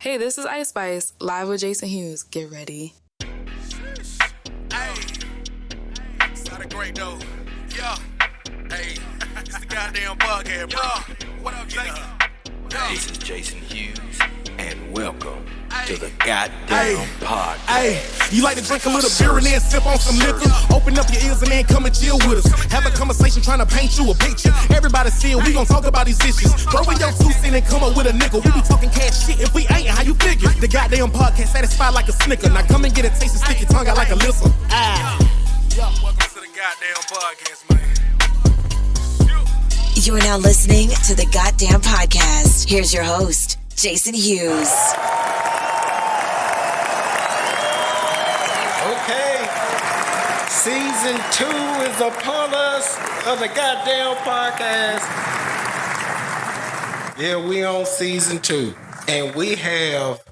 Hey, this is Ice Spice, live with Jason Hughes. Get ready. Hey, sounded great though. Yeah, hey, it's the goddamn podcast, bro. What up, Jason? This is Jason Hughes, and welcome to the goddamn podcast. Hey, you like to drink a little beer and then sip on some liquor? Open up your ears and then come and chill with us. Have a conversation trying to paint you a picture. Everybody see it, we gon' talk about these issues. Throw in your 2 cents and come up with a nickel. We be talking cash shit if we ain't, how you figure? The goddamn podcast satisfied like a snicker. Now come and get a taste and stick your tongue out like a lizard. Welcome to the goddamn podcast, man. You are now listening to the Goddamn Podcast. Here's your host, Jason Hughes. Okay, season 2 is upon us of the goddamn podcast. Yeah, we on season 2, and we have.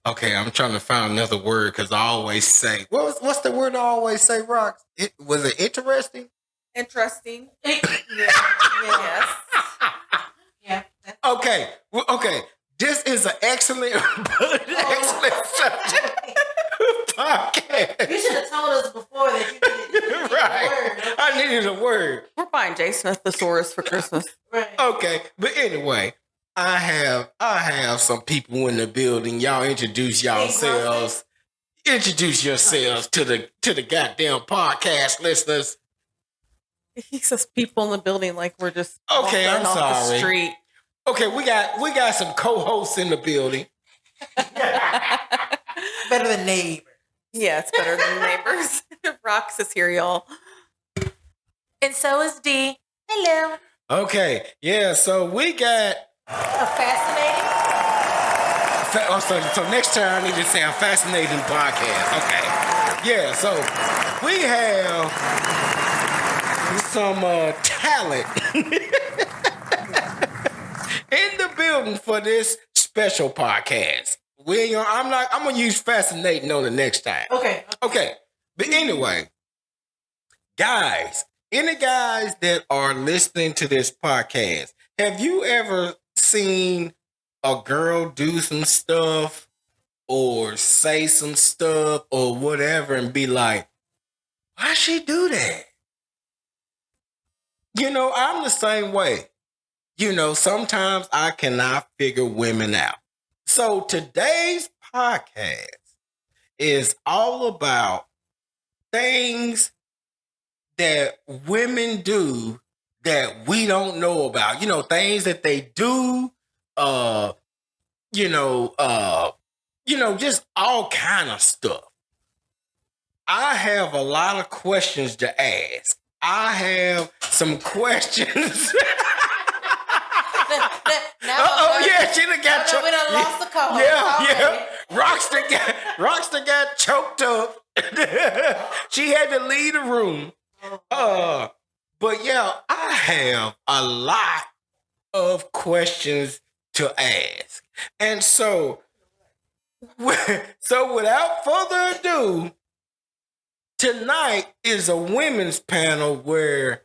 Okay, I'm trying to find another word because I always say, what's the word I always say, Rox? Was it interesting? Interesting. Yes. Yeah. Okay. This is an excellent subject podcast. You should have told us before that you needed Right. a word. Okay? I needed a word. We're buying Jason a thesaurus for Christmas. Right. Okay, but anyway, I have some people in the building. Y'all introduce yourselves. Introduce yourselves to the goddamn podcast listeners. He says people in the building like we're just Okay, I'm off sorry. the street. Okay, we got some co-hosts in the building. Better than neighbor. Yeah, it's better than neighbors. Rox is here, y'all. And so is D. Hello. Okay, yeah, so we got Fascinating. so next time I need to say a fascinating podcast. Okay. Yeah, so we have some talent in the building for this special podcast. I'm gonna use fascinating on the next time. Okay. But anyway, guys, any guys that are listening to this podcast, have you ever seen a girl do some stuff or say some stuff or whatever and be like, why she do that? You know, I'm the same way. You know, sometimes I cannot figure women out. So today's podcast is all about things that women do that we don't know about. You know, things that they do, just all kind of stuff. I have a lot of questions to ask. I have some questions. Yeah, she done got choked. We done lost the call. Yeah. Rockstar got choked up. She had to leave the room. But yeah, I have a lot of questions to ask. And so without further ado, tonight is a women's panel where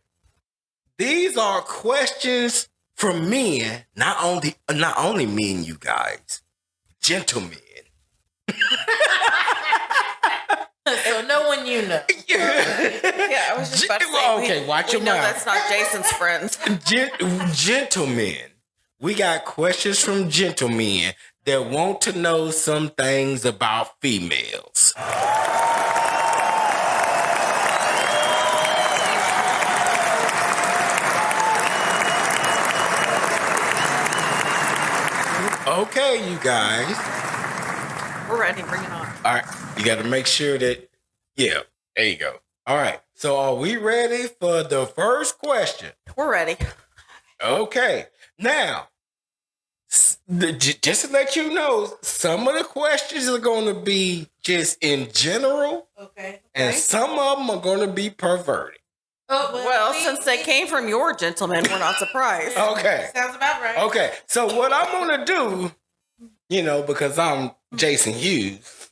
these are questions from men, not only men, you guys, gentlemen. So no one you know. Yeah, I was just about to say. Okay, watch your know mouth. That's not Jason's friends. Gentlemen, we got questions from gentlemen that want to know some things about females. Okay, you guys. We're ready. Bring it on. All right, you got to make sure that, yeah, there you go. All right, so are we ready for the first question? We're ready. Okay, now, just to let you know, some of the questions are going to be just in general, Okay. and some of them are going to be perverted. Oh, Well, since they came from your gentleman, we're not surprised. Okay. Sounds about right. Okay, so what I'm going to do, because I'm Jason Hughes,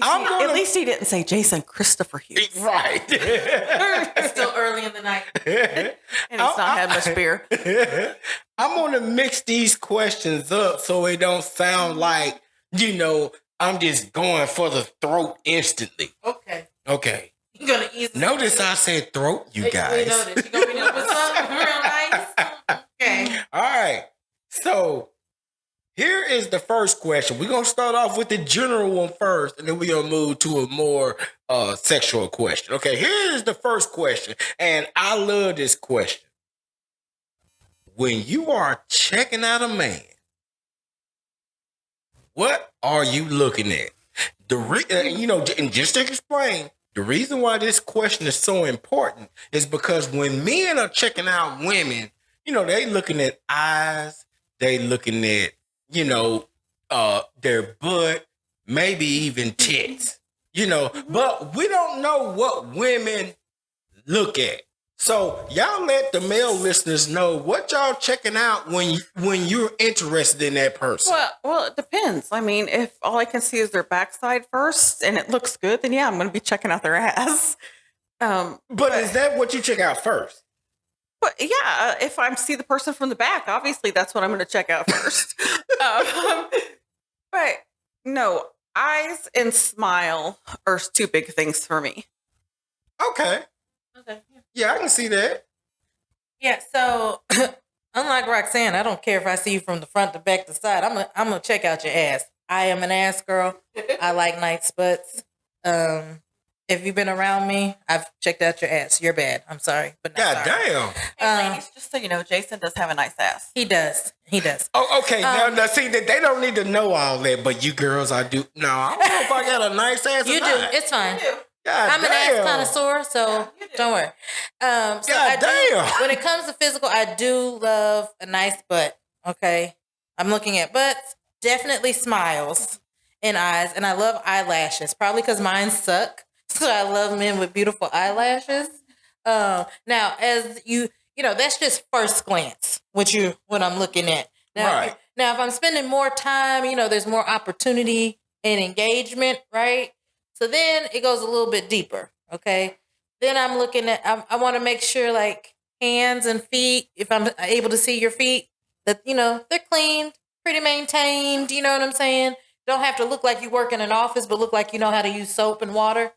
At least he didn't say Jason Christopher Hughes. Right. It's still early in the night. And he's not had much beer. I'm going to mix these questions up so it don't sound like, I'm just going for the throat instantly. Okay. You're going to ease the Notice I said throat, you guys. We noticed. You're going to be doing something real nice. Okay. All right. So here is the first question. We're going to start off with the general one first, and then we're going to move to a more sexual question. Okay, here is the first question, and I love this question. When you are checking out a man, what are you looking at? And just to explain, the reason why this question is so important is because when men are checking out women, they looking at eyes, they looking at, their butt, maybe even tits, but we don't know what women look at. So y'all let the male listeners know what y'all checking out when you're interested in that person. Well, it depends. I mean, if all I can see is their backside first and it looks good, then yeah, I'm going to be checking out their ass. But is that what you check out first? But yeah, if I see the person from the back, obviously that's what I'm going to check out first. But no, eyes and smile are two big things for me. Okay. Yeah, I can see that. Yeah, so unlike Roxanne, I don't care if I see you from the front to back to side. I'm gonna check out your ass. I am an ass girl. I like nice butts. If you've been around me, I've checked out your ass. You're bad. I'm sorry, but not God sorry. damn. Hey, ladies, just so you know, Jason does have a nice ass. He does. Oh, okay. Now see that they don't need to know all that, but you girls, I do. No, I don't know if I got a nice ass. You or do. not. It's fine. God I'm an damn. ass connoisseur, so don't worry. God damn. When it comes to physical, I do love a nice butt. Okay, I'm looking at butts, definitely smiles and eyes, and I love eyelashes. Probably because mine suck, so I love men with beautiful eyelashes. Now, as that's just first glance. What I'm looking at. Now, Now, if I'm spending more time, there's more opportunity and engagement, right? So then it goes a little bit deeper, okay? Then I'm looking at, I want to make sure like hands and feet, if I'm able to see your feet, that, they're clean, pretty maintained, you know what I'm saying? Don't have to look like you work in an office, but look like you know how to use soap and water,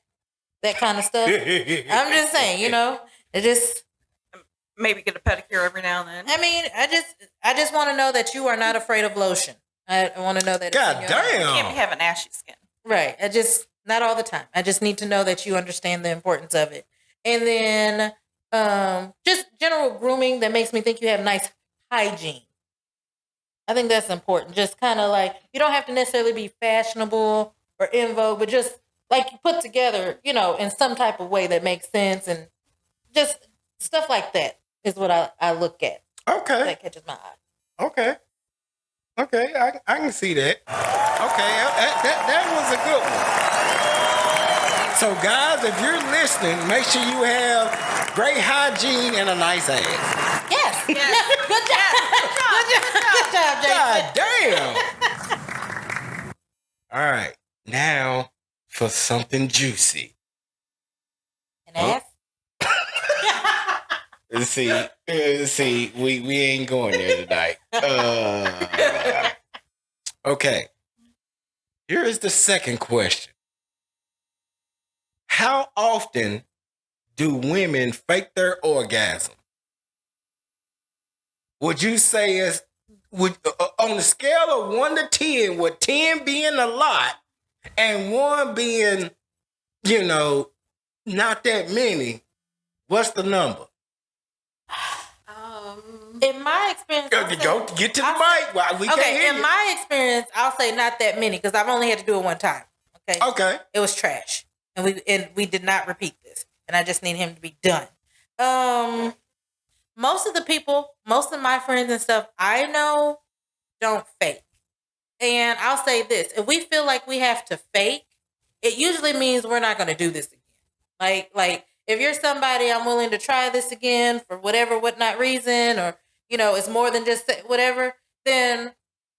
that kind of stuff. I'm just saying, it just... Maybe get a pedicure every now and then. I mean, I just want to know that you are not afraid of lotion. I want to know that. God damn. You can't be having ashy skin. Right. Not all the time. I just need to know that you understand the importance of it. And then just general grooming that makes me think you have nice hygiene. I think that's important. Just kind of like, you don't have to necessarily be fashionable or in vogue, but just like you put together, in some type of way that makes sense, and just stuff like that is what I look at. Okay. That catches my eye. Okay. I can see that. Okay, that was a good one. So, guys, if you're listening, make sure you have great hygiene and a nice ass. Yes. Good job. Good job, Jason. God damn. All right, now for something juicy. An ass? See, we ain't going there tonight. Okay. Here is the second question. How often do women fake their orgasm? Would you say on the scale of 1 to 10, with 10 being a lot and 1 being, not that many, what's the number? In my experience, Go get to the mic. We can't hear in you. my experience, I'll say not that many because I've only had to do it one time. Okay. It was trash, and we did not repeat this, and I just need him to be done. Most of my friends and stuff I know don't fake, and I'll say this: if we feel like we have to fake, it usually means we're not going to do this again. Like if you're somebody, I'm willing to try this again for whatnot reason, or it's more than just whatever, then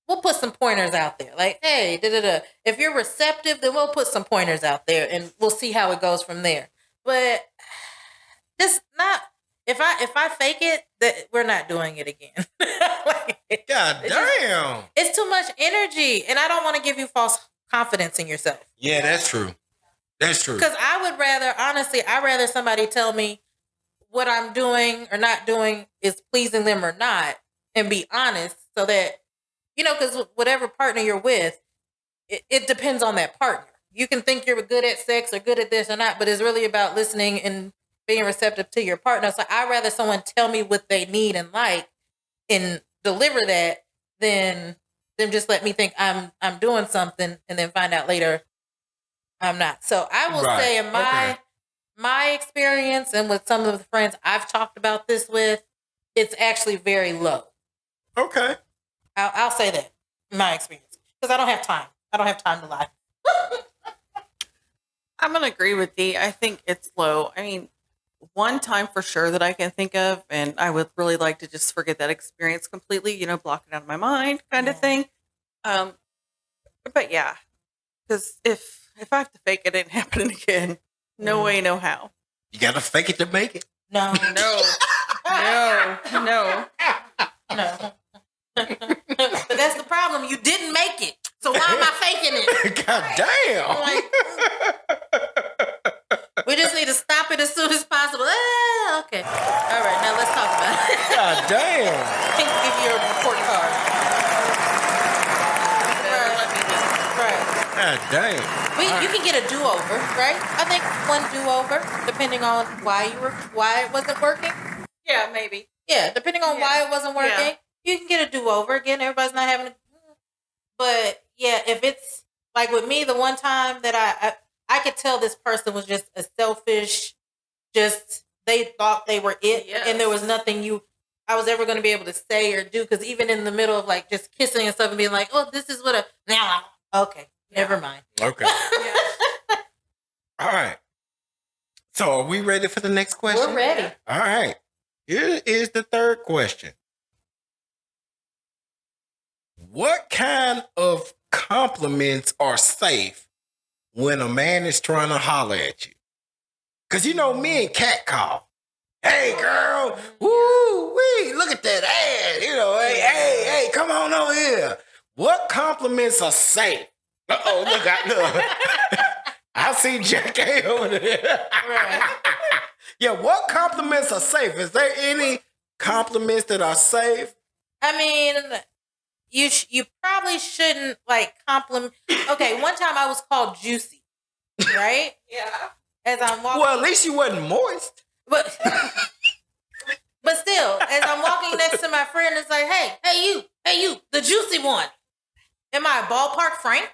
we'll put some pointers out there. Like, hey, if you're receptive, then we'll put some pointers out there and we'll see how it goes from there. But just not if I fake it, that we're not doing it again. Like, God damn. It's too much energy, and I don't want to give you false confidence in yourself. Yeah, that's true. That's true. Because I'd rather somebody tell me what I'm doing or not doing is pleasing them or not, and be honest, so that, because whatever partner you're with, it depends on that partner. You can think you're good at sex or good at this or not, but it's really about listening and being receptive to your partner. So I'd rather someone tell me what they need and like and deliver that than them just let me think I'm doing something and then find out later I'm not. So I will say in my experience and with some of the friends I've talked about this with, it's actually very low. Okay. I'll say that in my experience because I don't have time. I don't have time to lie. I'm going to agree with Dee. I think it's low. I mean, one time for sure that I can think of, and I would really like to just forget that experience completely, block it out of my mind kind of thing. But yeah, because if I have to fake it, it ain't happening again. No way, no how. You got to fake it to make it. No. But that's the problem. You didn't make it. So why am I faking it? God damn. We just need to stop it as soon as possible. Okay. All right, now let's talk about it. God damn. I can give you a report card. Right. God damn. You can get a do-over, right? I think one do-over, depending on why it wasn't working. Yeah, maybe. Yeah, depending on why it wasn't working, you can get a do-over. Again, everybody's not having But yeah, if it's like with me, the one time that I could tell this person was just a selfish, just they thought they were it, and there was nothing I was ever going to be able to say or do, because even in the middle of like just kissing and stuff and being like, oh, this is what okay, never mind. Okay. All right. So are we ready for the next question? We're ready. All right. Here is the third question. What kind of compliments are safe when a man is trying to holler at you? Because me and Cat call. Hey, girl. Woo, wee, look at that ass. Hey, come on over here. What compliments are safe? Uh-oh, look. I see Jack A over there. Right. Yeah, what compliments are safe? Is there any compliments that are safe? I mean, you probably shouldn't like compliment. Okay, one time I was called juicy, right? Yeah. As I'm walking. Well, at least you wasn't moist. But still, as I'm walking next to my friend, it's like, hey you, the juicy one. Am I a ballpark Frank?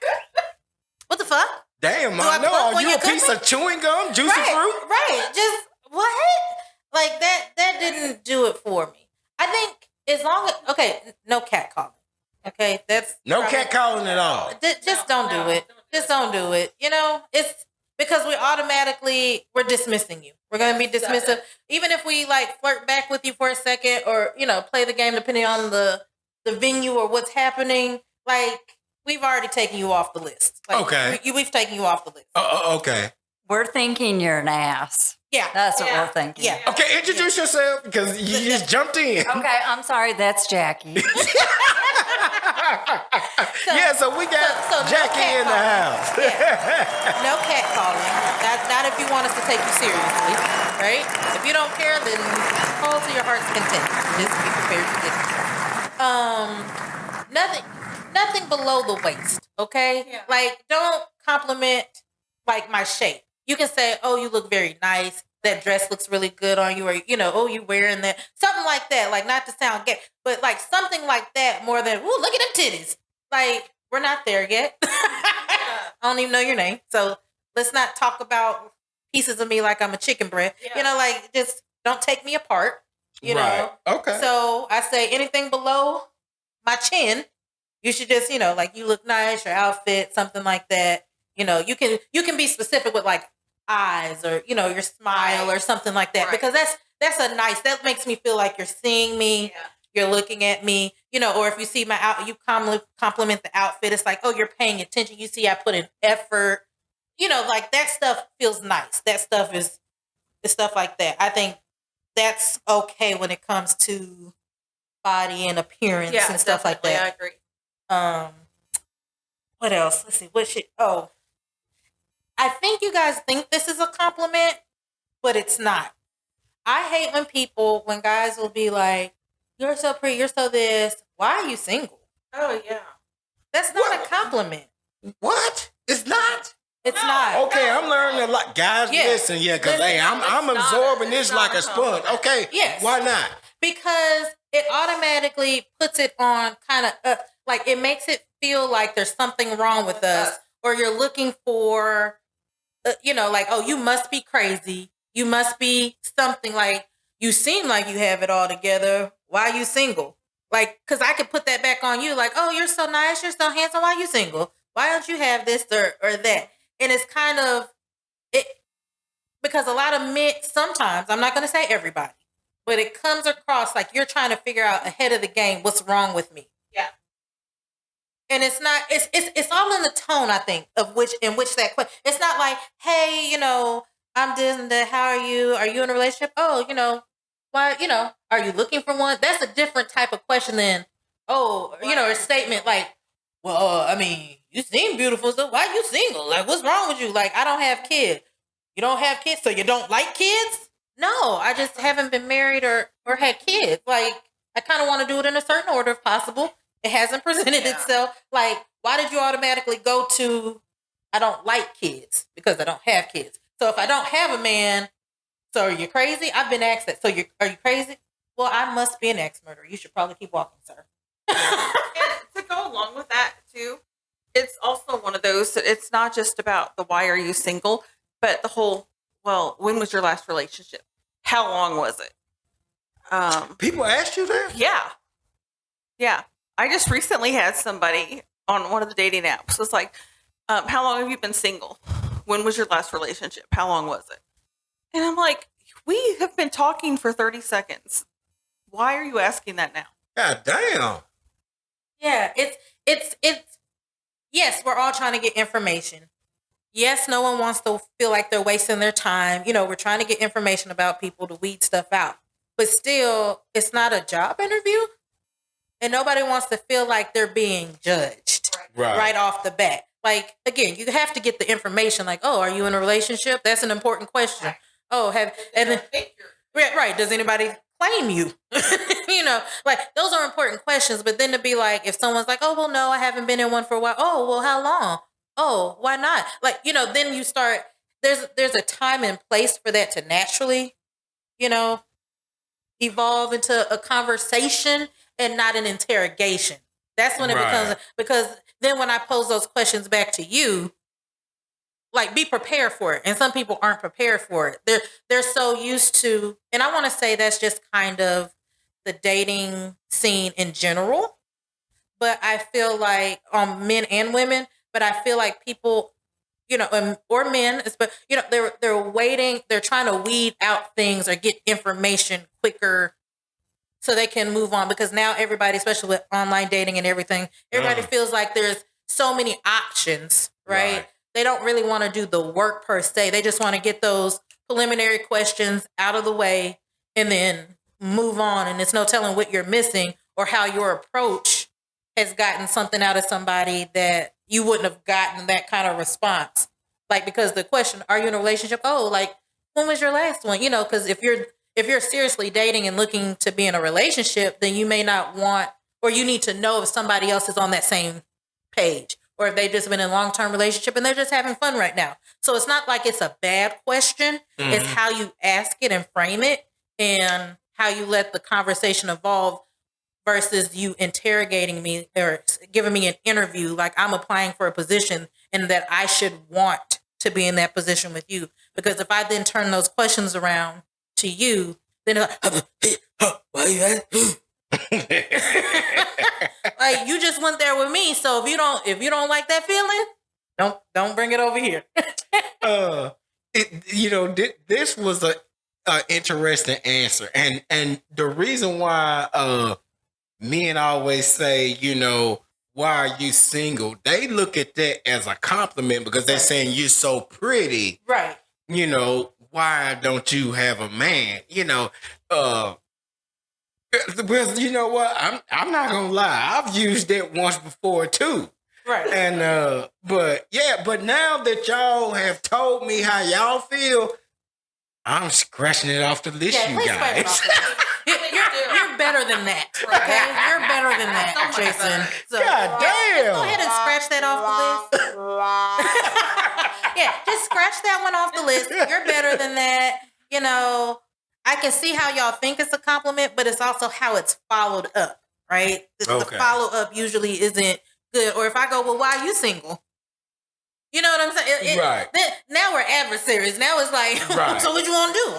What the fuck? Damn, I I know. plug Are when you you a piece cook of chewing gum, juicy fruit? Right. Just what? Like that didn't do it for me. I think as long as no cat calling. Okay, that's no cat calling at all. Just don't do it. Just don't do it. It's because we're dismissing you. We're gonna be dismissive, even if we like flirt back with you for a second, or play the game depending on the venue or what's happening. Like we've already taken you off the list. Like, okay, we've taken you off the list. Okay. We're thinking you're an ass. Yeah, that's what we're thinking. Yeah. Okay, introduce yourself because you just jumped in. Okay, I'm sorry. That's Jackie. So we got Jackie in the house. No cat calling. Not if you want us to take you seriously, right? If you don't care, then call to your heart's content. Just be prepared to get nothing below the waist, okay? Yeah. Like, don't compliment like my shape. You can say, oh, you look very nice. That dress looks really good on you. Or, oh, you wearing that. Something like that. Like, not to sound gay, but like something like that more than, ooh, look at them titties. Like, we're not there yet. I don't even know your name. So let's not talk about pieces of me like I'm a chicken breast. Yeah. Like, just don't take me apart. You know? Okay. So I say anything below my chin, you should just, like you look nice, your outfit, something like that. You can be specific with like eyes or, your smile or something like that. Right. Because that makes me feel like you're seeing me. you're looking at me, you know, or if you see my out, you compliment the outfit. It's like, oh, you're paying attention. You see, I put in effort, you know, like that stuff feels nice. That stuff is stuff like that. I think that's okay when it comes to body and appearance and stuff like that. I agree. What else? Let's see. I think you guys think this is a compliment, but it's not. I hate when guys will be like, you're so pretty, you're so this. Why are you single? Oh, yeah. That's not a compliment. What? It's not? It's not. Okay, I'm learning a lot. Guys, listen, because hey, I'm absorbing this like a sponge. Okay, yes. Why not? Because it automatically puts it on kind of, like it makes it feel like there's something wrong with us, or you're looking for, you know, like, oh, you must be crazy. You must be something, like, you seem like you have it all together. Why are you single? Like, because I could put that back on you, like, oh, you're so nice, you're so handsome. Why are you single? Why don't you have this or that? And it's kind of, because a lot of men, sometimes, I'm not going to say everybody, but it comes across like you're trying to figure out ahead of the game what's wrong with me. Yeah. And it's not, it's all in the tone, I think, in which that question. It's not like, hey, you know, I'm this and that. How are you? Are you in a relationship? Oh, you know, why, you know, are you looking for one? That's a different type of question than, oh, you know, a statement like, well, I mean, you seem beautiful, so why are you single? Like, what's wrong with you? Like, I don't have kids. You don't have kids, so you don't like kids? No, I just haven't been married or had kids. Like, I kind of want to do it in a certain order if possible. It hasn't presented itself. Like, why did you automatically go to, I don't like kids because I don't have kids? So if I don't have a man, so are you crazy? I've been asked that. So are you crazy? Well, I must be an ex-murderer. You should probably keep walking, sir. And to go along with that, too, it's also one of those, it's not just about the why are you single, but the whole, well, when was your last relationship? How long was it? People ask you that? Yeah. Yeah. I just recently had somebody on one of the dating apps. It's like, how long have you been single? When was your last relationship? How long was it? And I'm like, we have been talking for 30 seconds. Why are you asking that now? God damn. Yeah, it's yes, we're all trying to get information. Yes, no one wants to feel like they're wasting their time. You know, we're trying to get information about people to weed stuff out. But still, it's not a job interview. And nobody wants to feel like they're being judged right off the bat. Like, again, you have to get the information like, oh, are you in a relationship? That's an important question. Right. Oh, right. Does anybody claim you? You know, like those are important questions. But then to be like, if someone's like, oh, well, no, I haven't been in one for a while. Oh, well, how long? Oh, why not? Like, you know, then you start, there's a time and place for that to naturally, you know, evolve into a conversation and not an interrogation. That's when it becomes, because then when I pose those questions back to you, like, be prepared for it. And some people aren't prepared for it. They're so used to, and I want to say that's just kind of the dating scene in general. But I feel like men and women, but I feel like people, you know, or men, but you know, they're waiting, they're trying to weed out things or get information quicker so they can move on, because now everybody, especially with online dating and everything, everybody feels like there's so many options, right? They don't really want to do the work per se. They just want to get those preliminary questions out of the way and then move on. And it's no telling what you're missing or how your approach has gotten something out of somebody that you wouldn't have gotten that kind of response. Like, because the question, are you in a relationship? Oh, like, when was your last one? You know, because if you're seriously dating and looking to be in a relationship, then you may not want, or you need to know if somebody else is on that same page, or if they've just been in a long-term relationship and they're just having fun right now. So it's not like it's a bad question. Mm-hmm. It's how you ask it and frame it and how you let the conversation evolve versus you interrogating me or giving me an interview like I'm applying for a position and that I should want to be in that position with you. Because if I then turn those questions around to you, then why you asking? Like, you just went there with me, so if you don't like that feeling, don't bring it over here. This was a interesting answer, and the reason why men always say, you know, why are you single? They look at that as a compliment because they're saying you're so pretty. Right. You know, why don't you have a man? You know, because you know what? I'm not gonna lie. I've used that once before too. Right. And but now that y'all have told me how y'all feel, I'm scratching it off the list, Yeah, you please scratch it guys. off the list. You're better than that. Okay? You're better than that, Jason. So, God damn. Go ahead and scratch that off the list. Yeah, just scratch that one off the list. You're better than that. You know, I can see how y'all think it's a compliment, but it's also how it's followed up, right? The follow up usually isn't good. Or if I go, well, why are you single? You know what I'm saying? Right. Now we're adversaries. Now it's like, right. So what you want to do?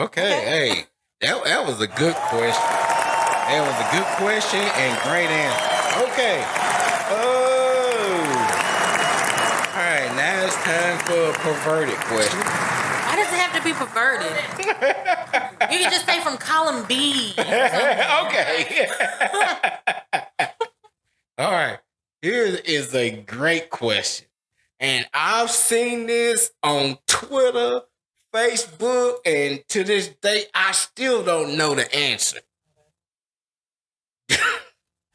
Okay, hey, that was a good question. That was a good question and great answer. Okay. All right, now it's time for a perverted question. Why does it have to be perverted? You can just say from column B. Okay. All right. Here is a great question. And I've seen this on Twitter, Facebook, and to this day, I still don't know the answer.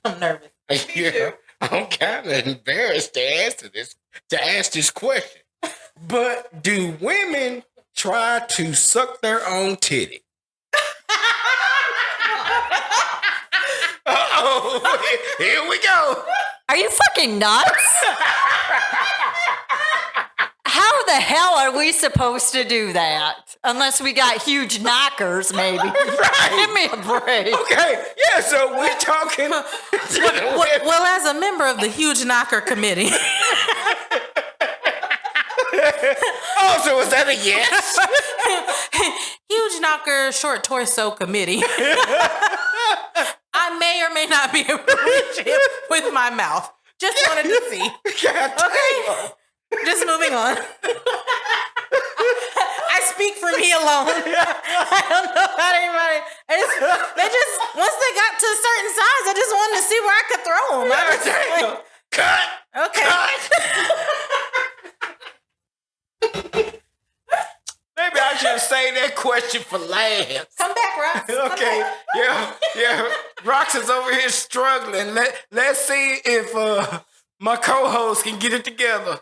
I'm nervous. Yeah, I'm kind of embarrassed to ask this question. But do women try to suck their own titty? Uh-oh, here we go. Are you fucking nuts? How the hell are we supposed to do that? Unless we got huge knockers, maybe. Right. Give me a break. Okay, yeah, so we're talking. Well, as a member of the Huge Knocker Committee. Oh, so is that a yes? Huge Knocker Short Torso Committee. I may or may not be able to reach it with my mouth. Just wanted to see. God damn. Just moving on. I speak for me alone. I don't know about anybody. They just once they got to a certain size, I just wanted to see where I could throw them. Cut. Okay. Cut. Maybe I should say that question for last. Come back, Rox. Okay. Yeah. Rox is over here struggling. Let's see if my co-host can get it together.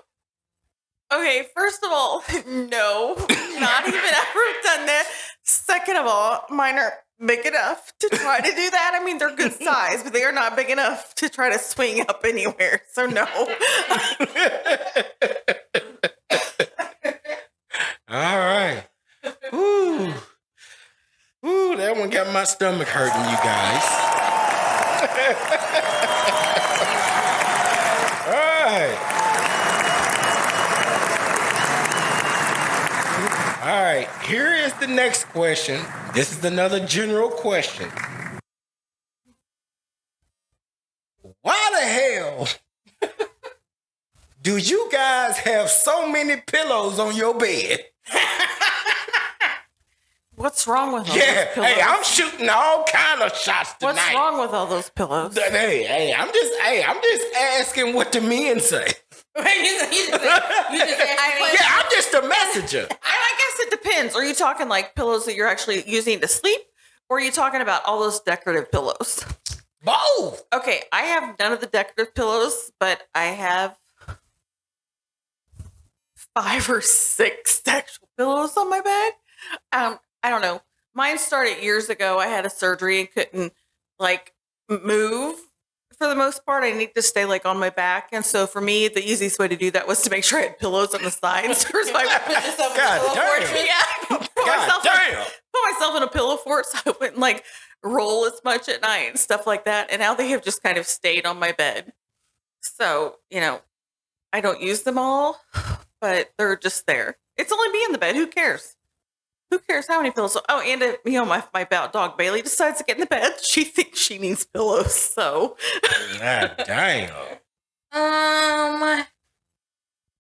Okay, first of all, no, not even ever done that. Second of all, mine are big enough to try to do that. I mean, they're good size, but they are not big enough to try to swing up anywhere. So no. All right. Ooh, that one got my stomach hurting, you guys. All right. All right, here is the next question. This is another general question. Why the hell do you guys have so many pillows on your bed? What's wrong with all Yeah, those pillows? hey, I'm shooting all kind of shots tonight. What's wrong with all those pillows? Hey, I'm just asking what the men say. You just Yeah, I'm just a messenger. I guess it depends. Are you talking like pillows that you're actually using to sleep? Or are you talking about all those decorative pillows? Both. Okay, I have none of the decorative pillows, but I have 5 or 6 actual pillows on my bed. I don't know. Mine started years ago. I had a surgery and couldn't like move for the most part. I need to stay like on my back. And so for me, the easiest way to do that was to make sure I had pillows on the sides. So I put myself in a pillow fort. Yeah. Put myself in a pillow fort so I wouldn't like roll as much at night and stuff like that. And now they have just kind of stayed on my bed. So, you know, I don't use them all, but they're just there. It's only me in the bed. Who cares? Who cares how many pillows? Oh, and you know, my dog Bailey decides to get in the bed. She thinks she needs pillows. So, God damn.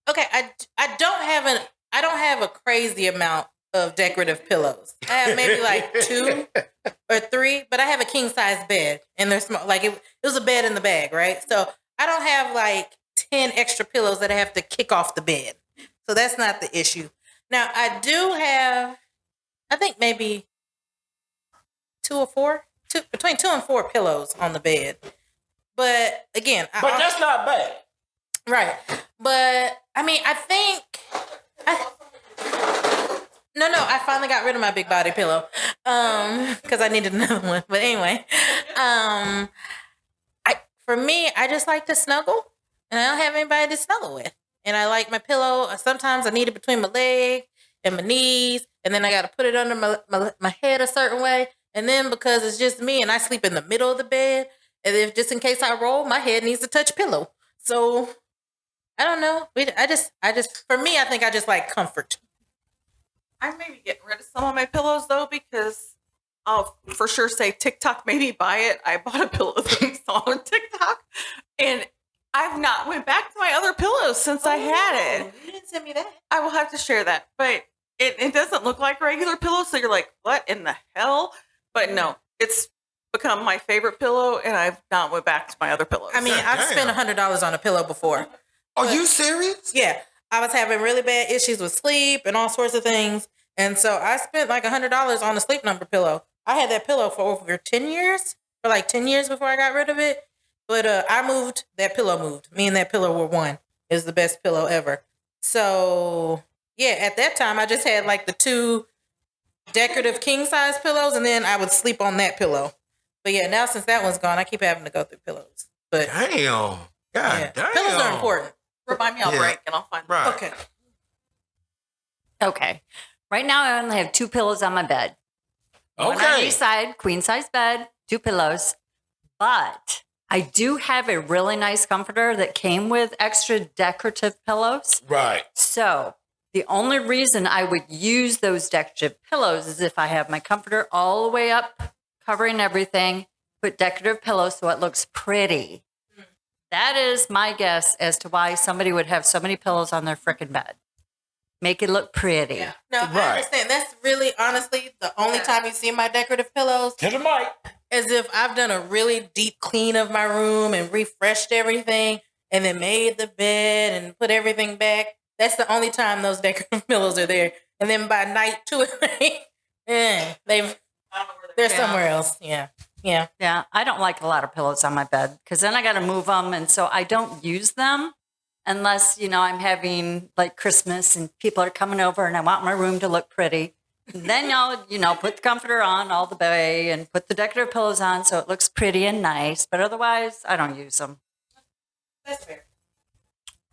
Okay, I don't have a crazy amount of decorative pillows. I have maybe like 2 or 3, but I have a king size bed, and they're small. Like it was a bed in the bag, right? So I don't have like 10 extra pillows that I have to kick off the bed. So that's not the issue. Now I do have, I think maybe 2 or 4, between 2 and 4 pillows on the bed. But again, but that's not bad, right? But I mean, I think no, I finally got rid of my big body pillow because I needed another one. But anyway, for me, I just like to snuggle, and I don't have anybody to snuggle with. And I like my pillow. Sometimes I need it between my leg and my knees, and then I got to put it under my head a certain way. And then because it's just me, and I sleep in the middle of the bed, and if just in case I roll, my head needs to touch pillow. So I don't know. I just for me, I think I just like comfort. I may be getting rid of some of my pillows though, because I'll for sure say TikTok made me buy it. I bought a pillow that I saw on TikTok, and I've not went back to my other pillows since I had it. You didn't send me that. I will have to share that, but it doesn't look like a regular pillow, so you're like, what in the hell? But no, it's become my favorite pillow, and I've not went back to my other pillows. I mean, I've spent $100 on a pillow before. Are you serious? Yeah. I was having really bad issues with sleep and all sorts of things. And so I spent like $100 on a Sleep Number pillow. I had that pillow for over 10 years, for like 10 years before I got rid of it. But I moved, that pillow moved. Me and that pillow were one. It was the best pillow ever. So yeah, at that time, I just had like the 2 decorative king size pillows, and then I would sleep on that pillow. But yeah, now since that one's gone, I keep having to go through pillows. But damn. God damn. Pillows are important. Remind me, I'll break and I'll find them. Right. Okay. Right now, I only have 2 pillows on my bed. One on each side, queen size bed, 2 pillows. But I do have a really nice comforter that came with extra decorative pillows. Right. So the only reason I would use those decorative pillows is if I have my comforter all the way up, covering everything, put decorative pillows so it looks pretty. That is my guess as to why somebody would have so many pillows on their frickin' bed. Make it look pretty. Yeah. No, I understand. That's really, honestly, the only time you see my decorative pillows to the mic is if I've done a really deep clean of my room and refreshed everything and then made the bed and put everything back. That's the only time those decorative pillows are there. And then by night 2 or 3, they're somewhere else. Yeah. Yeah. Yeah. I don't like a lot of pillows on my bed because then I got to move them. And so I don't use them unless, I'm having like Christmas and people are coming over and I want my room to look pretty. And then y'all, put the comforter on all the way and put the decorative pillows on so it looks pretty and nice. But otherwise, I don't use them. That's fair.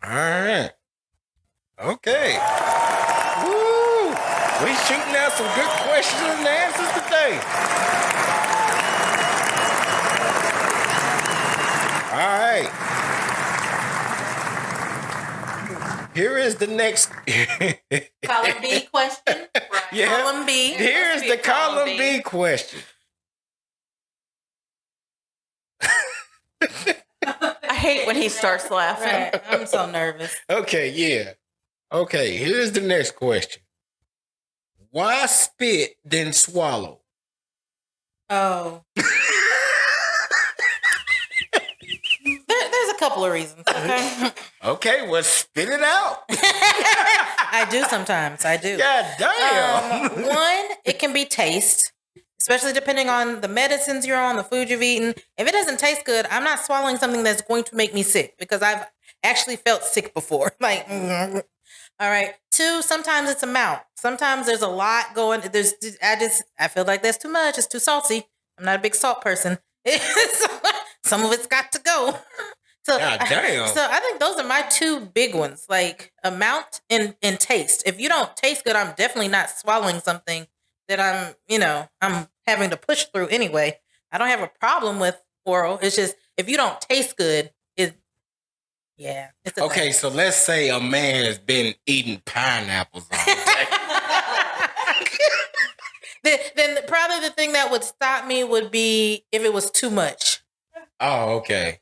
All right. Okay. Woo! We shooting out some good questions and answers today. All right. Here is the next column B question. Right. Yeah. Column B. Here's the column B question. I hate when he starts laughing. Right. I'm so nervous. Okay, yeah. Okay, here's the next question. Why spit then swallow? Oh. There's a couple of reasons. Okay. Okay, well, spit it out. I do sometimes. I do. God damn. One, it can be taste, especially depending on the medicines you're on, the food you've eaten. If it doesn't taste good, I'm not swallowing something that's going to make me sick because I've actually felt sick before. Like, all right. 2, sometimes it's amount. Sometimes there's a lot going. I feel like that's too much. It's too salty. I'm not a big salt person. Some of it's got to go. So, God damn. So I think those are my 2 big ones, like amount and taste. If you don't taste good, I'm definitely not swallowing something that I'm having to push through anyway. I don't have a problem with oral. It's just if you don't taste good, it's okay, thing. so let's say a man has been eating pineapples all day. Then probably the thing that would stop me would be if it was too much. Oh, okay.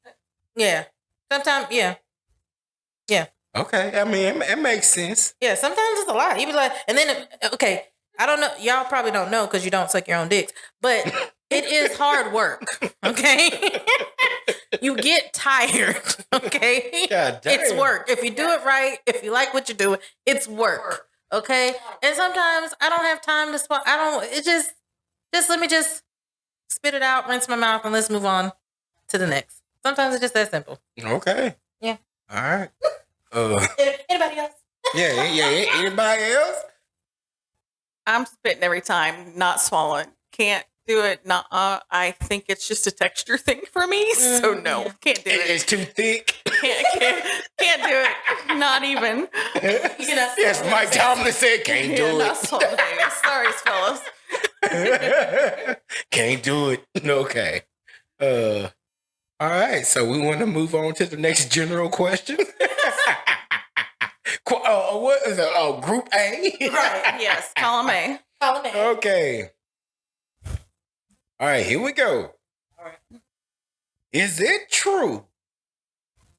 Yeah. Sometimes, yeah. Yeah. Okay. I mean, it makes sense. Yeah. Sometimes it's a lot. You be like, and then, okay, I don't know. Y'all probably don't know because you don't suck your own dicks, but it is hard work. Okay. You get tired. Okay. God damn. It's work. If you do it right, if you like what you're doing, it's work. Okay. And sometimes I don't have time to swallow. Just let me just spit it out, rinse my mouth, and let's move on to the next. Sometimes it's just that simple. Okay. Yeah. All right. Anybody else? Yeah. Anybody else? I'm spitting every time, not swallowing. Can't do it. I think it's just a texture thing for me. So no, can't do it. It's too thick. Can't do it. Not even. Yes, Mike Tomlin said can't do Not it. swallowing. Sorry, fellas. Can't do it. Okay. All right. So we want to move on to the next general question. What is it? Oh, Group A. Right. Yes. Column A. Okay. All right. Here we go. All right. Is it true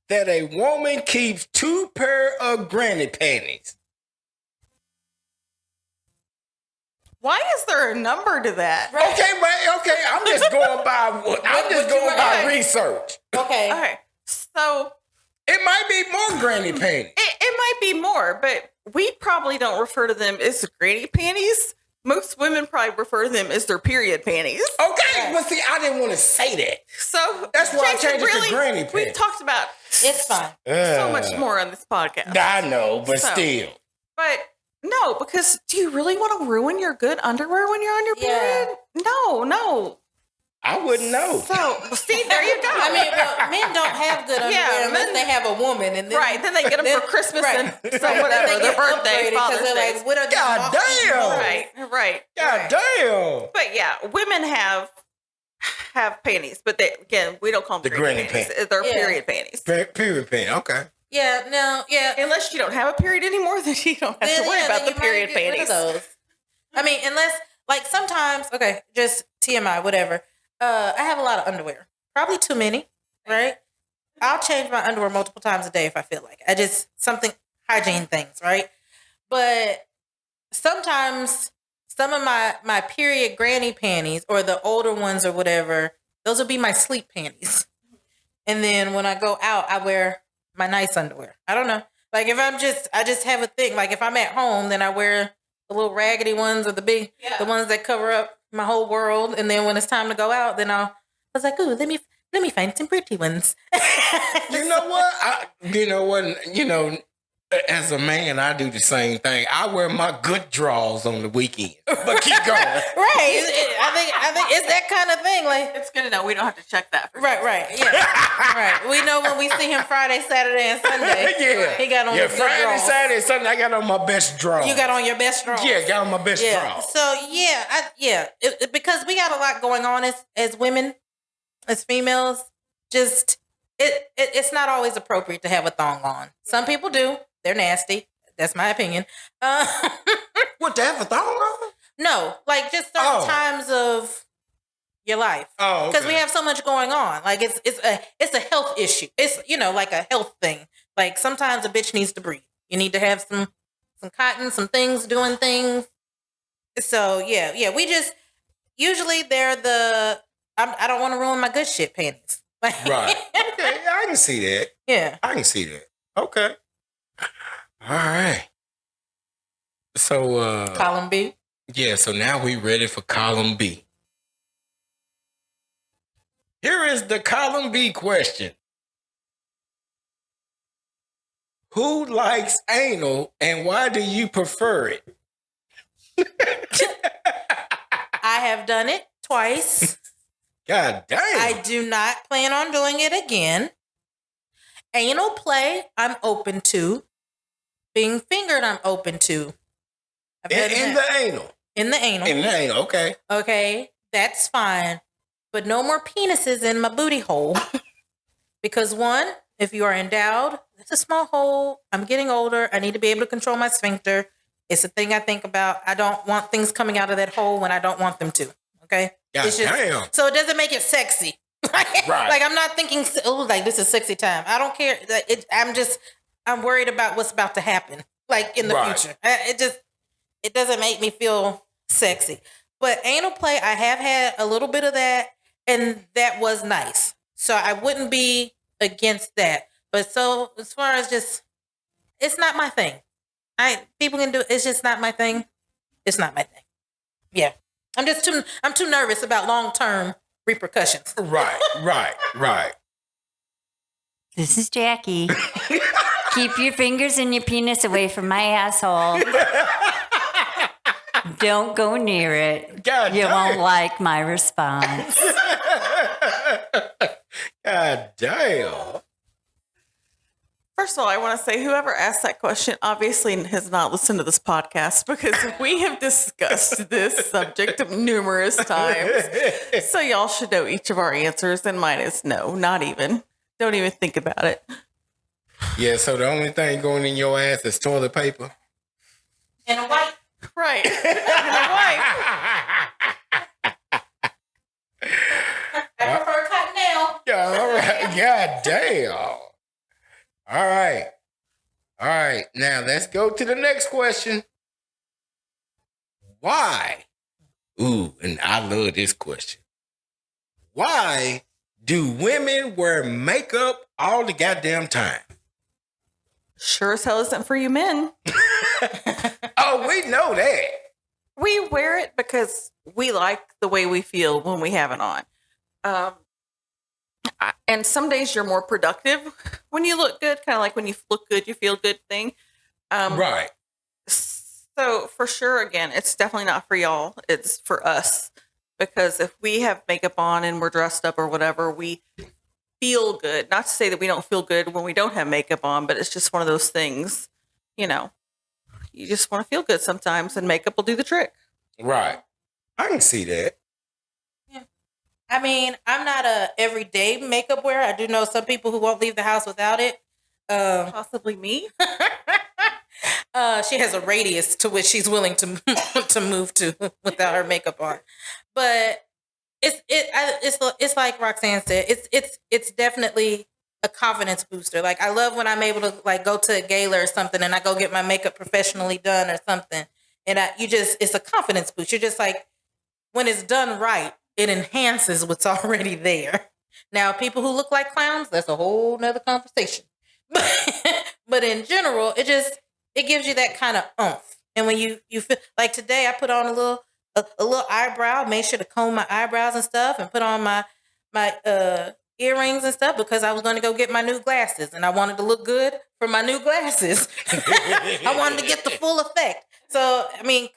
that a woman keeps 2 pair of granny panties? Why is there a number to that? Okay. I'm just going by research. Okay. Okay. So It might be more granny panties. it might be more, but we probably don't refer to them as granny panties. Most women probably refer to them as their period panties. Okay, but see, I didn't want to say that. So That's why I Jason, changed it to granny We've panties. talked about It's fine. so much more on this podcast. I know, but So- still. But no, because do you really want to ruin your good underwear when you're on your Yeah. period? No. I wouldn't know. So, see, there you go. I mean, well, men don't have good underwear Yeah, unless men- they have a woman, and then Right, then they get them for Christmas and so Right. whatever, They their get birthday, upgraded 'cause Father's they're Day. like, what are these God moths damn. doing? Right. God damn. But yeah, women have panties, but again, we don't call them The granny granny panties. They're Yeah. period panties. Period panty. Okay. Yeah, no, yeah. Unless you don't have a period anymore, then you don't have to worry about the then you might period get rid of panties. those. I mean, unless like sometimes, okay, just TMI, whatever. I have a lot of underwear, probably too many, right? I'll change my underwear multiple times a day if I feel like it. Something hygiene things, right? But sometimes some of my period granny panties or the older ones or whatever, those will be my sleep panties. And then when I go out, I wear my nice underwear. I don't know. Like if I just have a thing. Like if I'm at home, then I wear the little raggedy ones or the ones that cover up my whole world. And then when it's time to go out, then I was like, ooh, let me find some pretty ones. You know what? As a man, I do the same thing. I wear my good draws on the weekend. But keep going. Right. I think it's that kind of thing. Like It's good to know we don't have to check that. right. Yeah. Right. We know when we see him Friday, Saturday, and Sunday. Yeah. He got on his good Friday, draws. Saturday, Sunday, I got on my best draws. You got on your best draws. Yeah, got on my best draws. So because we got a lot going on as women, as females. Just it's not always appropriate to have a thong on. Some people do. They're nasty. That's my opinion. What, to have a thong on? No, like just certain times of your life. Oh, okay. Because we have so much going on. Like it's a health issue. It's like a health thing. Like sometimes a bitch needs to breathe. You need to have some cotton, some things doing things. So yeah. We just usually they're I don't want to ruin my good shit panties. Right. Okay, I can see that. Yeah. I can see that. Okay. All right. So Column B. yeah, so now we ready for column B. Here is the column B question. Who likes anal and why do you prefer it? I have done it twice. God damn. I do not plan on doing it again. Anal play, I'm open to. Being fingered, I'm open to. In the anal. In the anal. In the anal, okay. Okay, that's fine. But no more penises in my booty hole. Because one, if you are endowed, it's a small hole. I'm getting older. I need to be able to control my sphincter. It's a thing I think about. I don't want things coming out of that hole when I don't want them to. Okay? God It's just, damn. so it doesn't make it sexy. Right. Like I'm not thinking, oh, like this is sexy time. I don't care. I'm worried about what's about to happen, like in the Right. future. It doesn't make me feel sexy. But anal play, I have had a little bit of that, and that was nice. So I wouldn't be against that. But so as far as just, it's not my thing. People can do it. It's just not my thing. It's not my thing. Yeah. I'm too nervous about long-term repercussions. Right. This is Jackie. Keep your fingers and your penis away from my asshole. Don't go near it. God you damn. won't like my response. God damn. First of all, I want to say whoever asked that question obviously has not listened to this podcast because we have discussed this subject numerous times. So y'all should know each of our answers, and mine is no, not even. Don't even think about it. Yeah, so the only thing going in your ass is toilet paper. And a white. Right. And a wife. I prefer cotton nail. Yeah, all right. God damn. All right. Now let's go to the next question. Why? Ooh, and I love this question. Why do women wear makeup all the goddamn time? Sure as hell isn't for you men. Oh, we know that. We wear it because we like the way we feel when we have it on. And some days you're more productive when you look good, kind of like when you look good, you feel good thing. Right. So for sure, again, it's definitely not for y'all. It's for us. Because if we have makeup on and we're dressed up or whatever, we feel good. Not to say that we don't feel good when we don't have makeup on, but it's just one of those things, you know. You just want to feel good sometimes, and makeup will do the trick. Right. I can see that. Yeah. I mean, I'm not a everyday makeup wearer. I do know some people who won't leave the house without it. Possibly me. She has a radius to which she's willing to move to without her makeup on. But it's like Roxanne said. It's definitely a confidence booster. Like, I love when I'm able to like go to a gala or something and I go get my makeup professionally done or something. And it's a confidence boost. You're just like, when it's done right, it enhances what's already there. Now, people who look like clowns, that's a whole nother conversation. But in general, it gives you that kind of oomph. And when you feel like today, I put on a little eyebrow, made sure to comb my eyebrows and stuff, and put on my earrings and stuff because I was going to go get my new glasses and I wanted to look good for my new glasses. I wanted to get the full effect. So, I mean,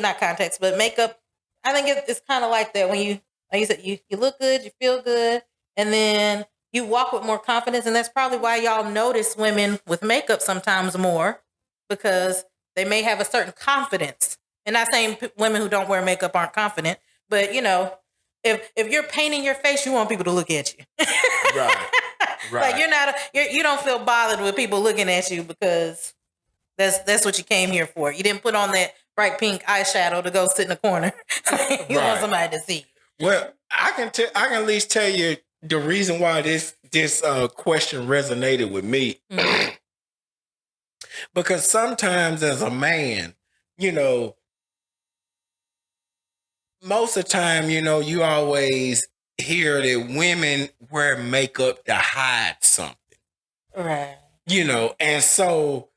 not contacts, but makeup. I think it's kind of like that when you, like you said, you look good, you feel good, and then you walk with more confidence. And that's probably why y'all notice women with makeup sometimes more, because they may have a certain confidence. And not saying women who don't wear makeup aren't confident, but you know, if you're painting your face, you want people to look at you. Right. Like you don't feel bothered with people looking at you because that's what you came here for. You didn't put on that bright pink eyeshadow to go sit in the corner. You want somebody to see you. Well, I can at least tell you the reason why this question resonated with me. Mm-hmm. Because sometimes as a man, you know, most of the time, you know, you always hear that women wear makeup to hide something. Right. You know, and so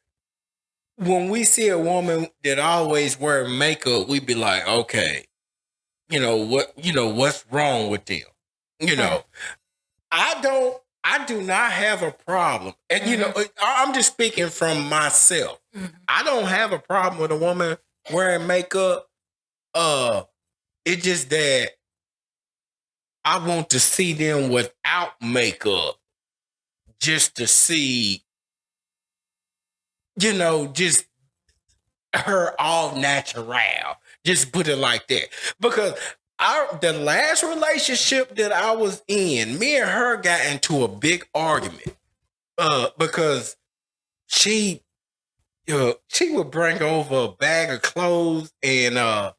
when we see a woman that always wear makeup, we be like, okay, what's wrong with them? You know, I do not have a problem. And, you know, I'm just speaking from myself. Mm-hmm. I don't have a problem with a woman wearing makeup. It's just that I want to see them without makeup just to see, you know, just her all natural. Just put it like that. Because the last relationship that I was in, me and her got into a big argument because she would bring over a bag of clothes and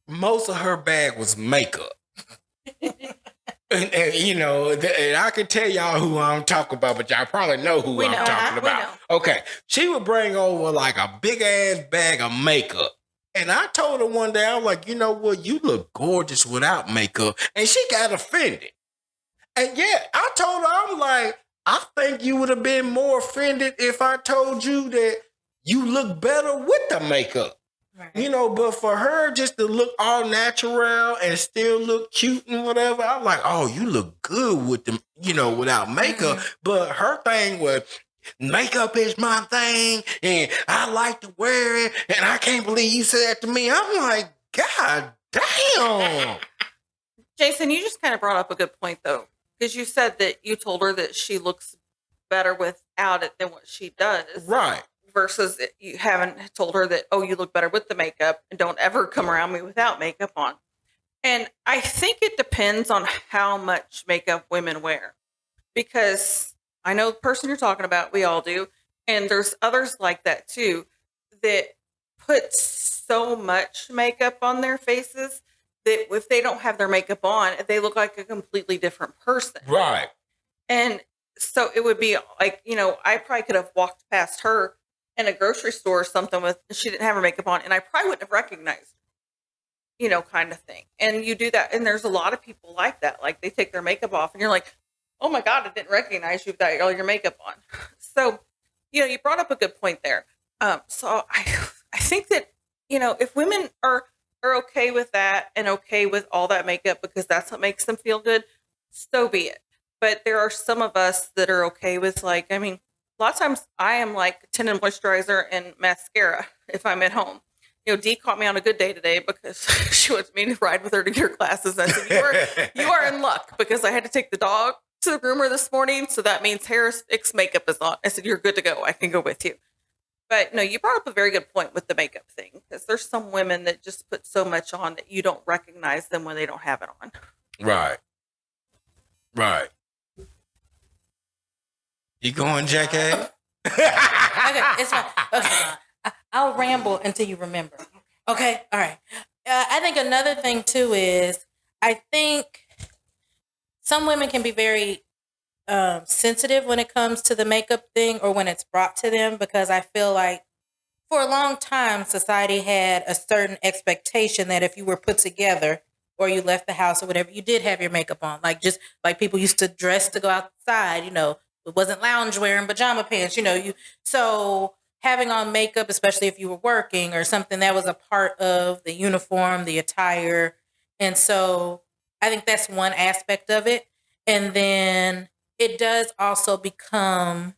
most of her bag was makeup. and you know, and I can tell y'all who I'm talking about, but y'all probably know who I'm talking about. Okay. She would bring over like a big ass bag of makeup. And I told her one day, I was like, you know what? You look gorgeous without makeup. And she got offended. And yeah, I told her, I'm like, I think you would have been more offended if I told you that you look better with the makeup. Right. You know, but for her just to look all natural and still look cute and whatever, I'm like, oh, you look good with them, you know, without makeup. Mm-hmm. But her thing was, makeup is my thing and I like to wear it. And I can't believe you said that to me. I'm like, God damn. Jason, you just kind of brought up a good point though, because you said that you told her that she looks better without it than what she does. Right. Versus you haven't told her that, oh, you look better with the makeup and don't ever come around me without makeup on. And I think it depends on how much makeup women wear. Because I know the person you're talking about, we all do. And there's others like that too, that put so much makeup on their faces that if they don't have their makeup on, they look like a completely different person. Right. And so it would be like, you know, I probably could have walked past her in a grocery store or something she didn't have her makeup on, and I probably wouldn't have recognized her, you know, kind of thing. And you do that, and there's a lot of people like that. Like they take their makeup off, and you're like, oh my God, I didn't recognize you without all your makeup on. So, you know, you brought up a good point there. So I think that, you know, if women are okay with that and okay with all that makeup because that's what makes them feel good, so be it. But there are some of us that are okay with, like, I mean, a lot of times I am like tinted moisturizer and mascara if I'm at home. You know, Dee caught me on a good day today because she wants me to ride with her to gear classes. I said, you are in luck because I had to take the dog to the groomer this morning. So that means hair fix makeup is on. I said, you're good to go. I can go with you. But no, you brought up a very good point with the makeup thing because there's some women that just put so much on that you don't recognize them when they don't have it on. Right. Right. You going, Jackie? Okay, it's fine. Okay, I'll ramble until you remember. Okay, all right. I think another thing too is I think some women can be very sensitive when it comes to the makeup thing or when it's brought to them because I feel like for a long time society had a certain expectation that if you were put together or you left the house or whatever, you did have your makeup on. Like just like people used to dress to go outside, you know. It wasn't loungewear and pajama pants, you know. So having on makeup, especially if you were working or something, that was a part of the uniform, the attire. And so I think that's one aspect of it. And then it does also become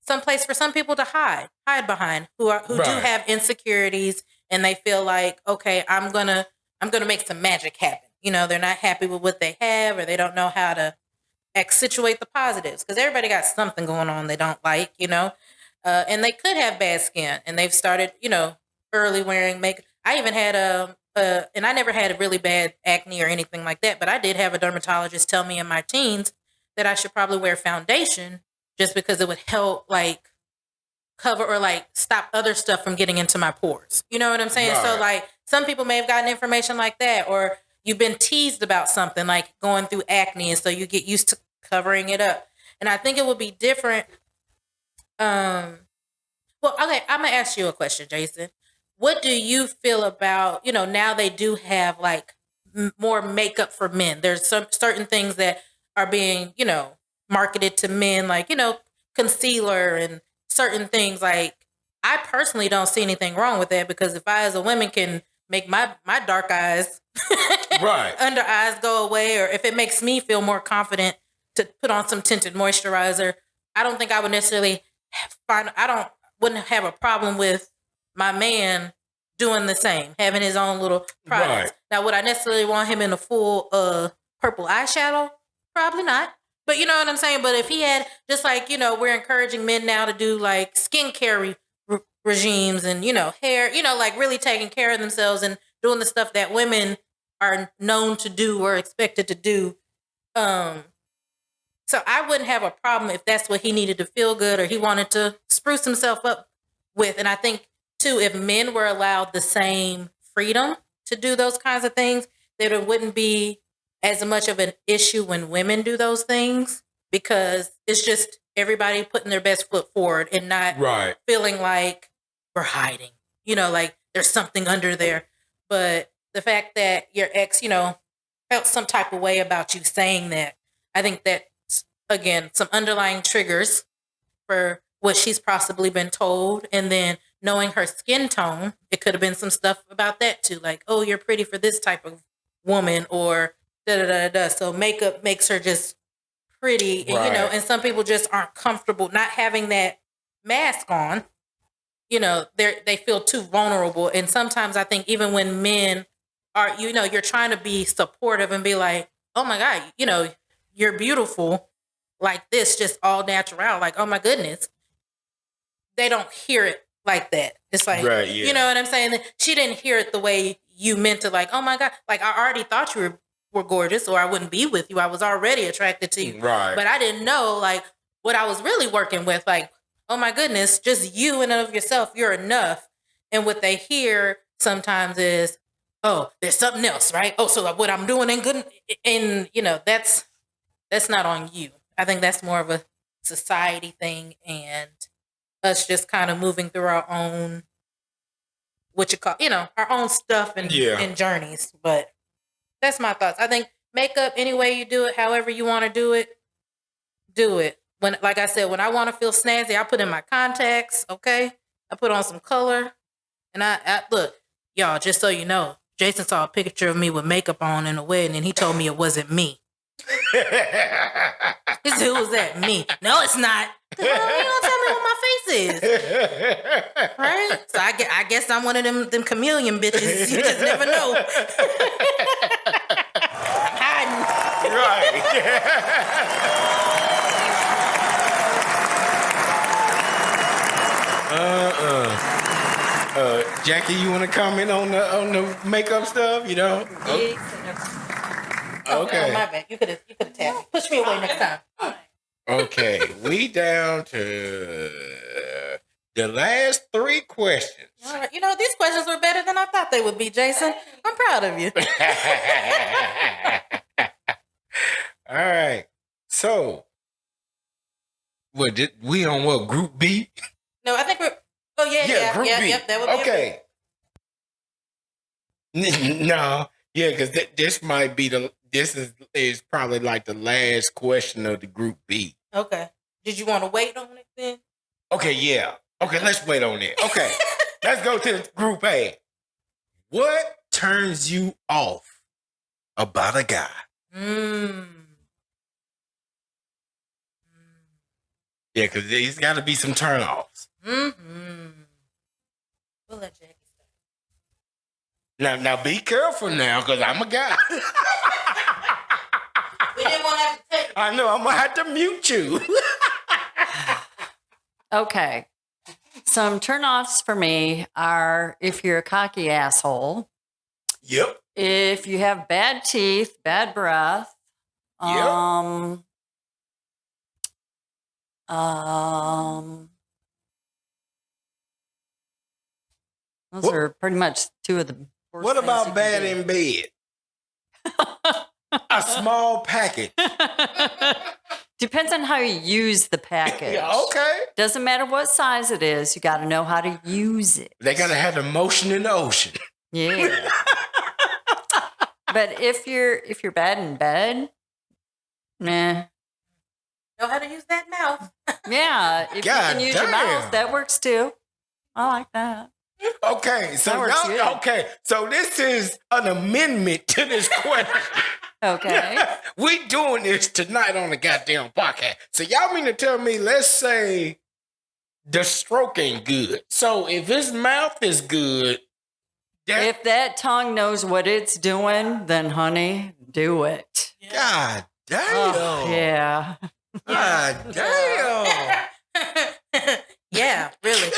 some place for some people to hide behind who right. do have insecurities and they feel like, okay, I'm gonna make some magic happen. You know, they're not happy with what they have or they don't know how to accentuate the positives because everybody got something going on they don't like, you know, and they could have bad skin and they've started, you know, early wearing makeup. I even had and I never had a really bad acne or anything like that, but I did have a dermatologist tell me in my teens that I should probably wear foundation just because it would help like cover or like stop other stuff from getting into my pores. You know what I'm saying? Right. So like some people may have gotten information like that or you've been teased about something like going through acne and so you get used to covering it up. And I think it would be different. Well, okay, I'm going to ask you a question, Jason. What do you feel about, you know, now they do have like more makeup for men. There's some certain things that are being, you know, marketed to men like, you know, concealer and certain things like I personally don't see anything wrong with that because if I as a woman can make my dark eyes, right, under eyes go away, or if it makes me feel more confident to put on some tinted moisturizer, I don't think I would necessarily wouldn't have a problem with my man doing the same, having his own little products. Right. Now, would I necessarily want him in a full purple eyeshadow? Probably not. But you know what I'm saying? But if he had, just like, you know, we're encouraging men now to do like skincare regimes and, you know, hair, you know, like really taking care of themselves and doing the stuff that women are known to do or expected to do. So I wouldn't have a problem if that's what he needed to feel good or he wanted to spruce himself up with. And I think, too, if men were allowed the same freedom to do those kinds of things, that it wouldn't be as much of an issue when women do those things because it's just everybody putting their best foot forward and not feeling like we're hiding. You know, like there's something under there. But the fact that your ex, felt some type of way about you saying that, I think that's, again, some underlying triggers for what she's possibly been told. And then knowing her skin tone, it could have been some stuff about that too. Like, oh, you're pretty for this type of woman, or da-da-da-da. So makeup makes her just pretty. And, Right. and some people just aren't comfortable not having that mask on. They feel too vulnerable. And sometimes I think even when men are, you're trying to be supportive and be like, oh my God, you're beautiful like this, just all natural. Like, oh my goodness. They don't hear it like that. It's like, Right, yeah. you know what I'm saying? She didn't hear it the way you meant to, like, oh my God. Like, I already thought you were gorgeous, or I wouldn't be with you. I was already attracted to you. Right. But I didn't know, like, what I was really working with. Like, oh my goodness, just you in and of yourself, you're enough. And what they hear sometimes is, oh, there's something else, right? Oh, so what I'm doing ain't good. And, that's not on you. I think that's more of a society thing, and us just kind of moving through our own, our own stuff and journeys. But that's my thoughts. I think makeup, any way you do it, however you want to do it, do it. When, like I said, when I want to feel snazzy, I put in my contacts, okay? I put on some color. And I look, y'all, just so you know, Jason saw a picture of me with makeup on in a wedding, and he told me it wasn't me. He said, who was that? Me. No, it's not. Well, you don't tell me what my face is. Right? So I guess I'm one of them chameleon bitches. You just never know. I'm hiding. Right. Jackie, you want to comment on the makeup stuff? Okay. Oh, my bad. You could have tapped me. Push me away next time. Okay, we down to the last 3 questions. All right. These questions were better than I thought they would be, Jason. I'm proud of you. All right. So, we on what, group B? No, I think we're. Oh yeah, group B. Yep, that would be okay. No, yeah, because this might be this is probably like the last question of the group B. Okay. Did you want to wait on it then? Okay, yeah. Okay, let's wait on it. Okay, let's go to the group A. What turns you off about a guy? Yeah, because there's got to be some turn-offs. We'll let Jackie start. Now be careful now, because I'm a guy. We didn't want to have to take. I know, I'm going to have to mute you. Okay. Some turnoffs for me are if you're a cocky asshole. Yep. If you have bad teeth, bad breath. Yep. Those are pretty much 2 of the worst What things you about can bad do. in bed? A small package. Depends on how you use the package. Okay. Doesn't matter what size it is. You got to know how to use it. They got to have the motion in the ocean. Yeah. But if you're bad in bed, nah. Know how to use that mouth. Yeah, if you can use your mouth, that works too. I like that. Okay, so That works good. so this is an amendment to this question. Okay. We doing this tonight on the goddamn podcast. So y'all mean to tell me, let's say the stroke ain't good. So if his mouth is good, If that tongue knows what it's doing, then honey, do it. God damn. Oh, yeah. God damn. Yeah, really.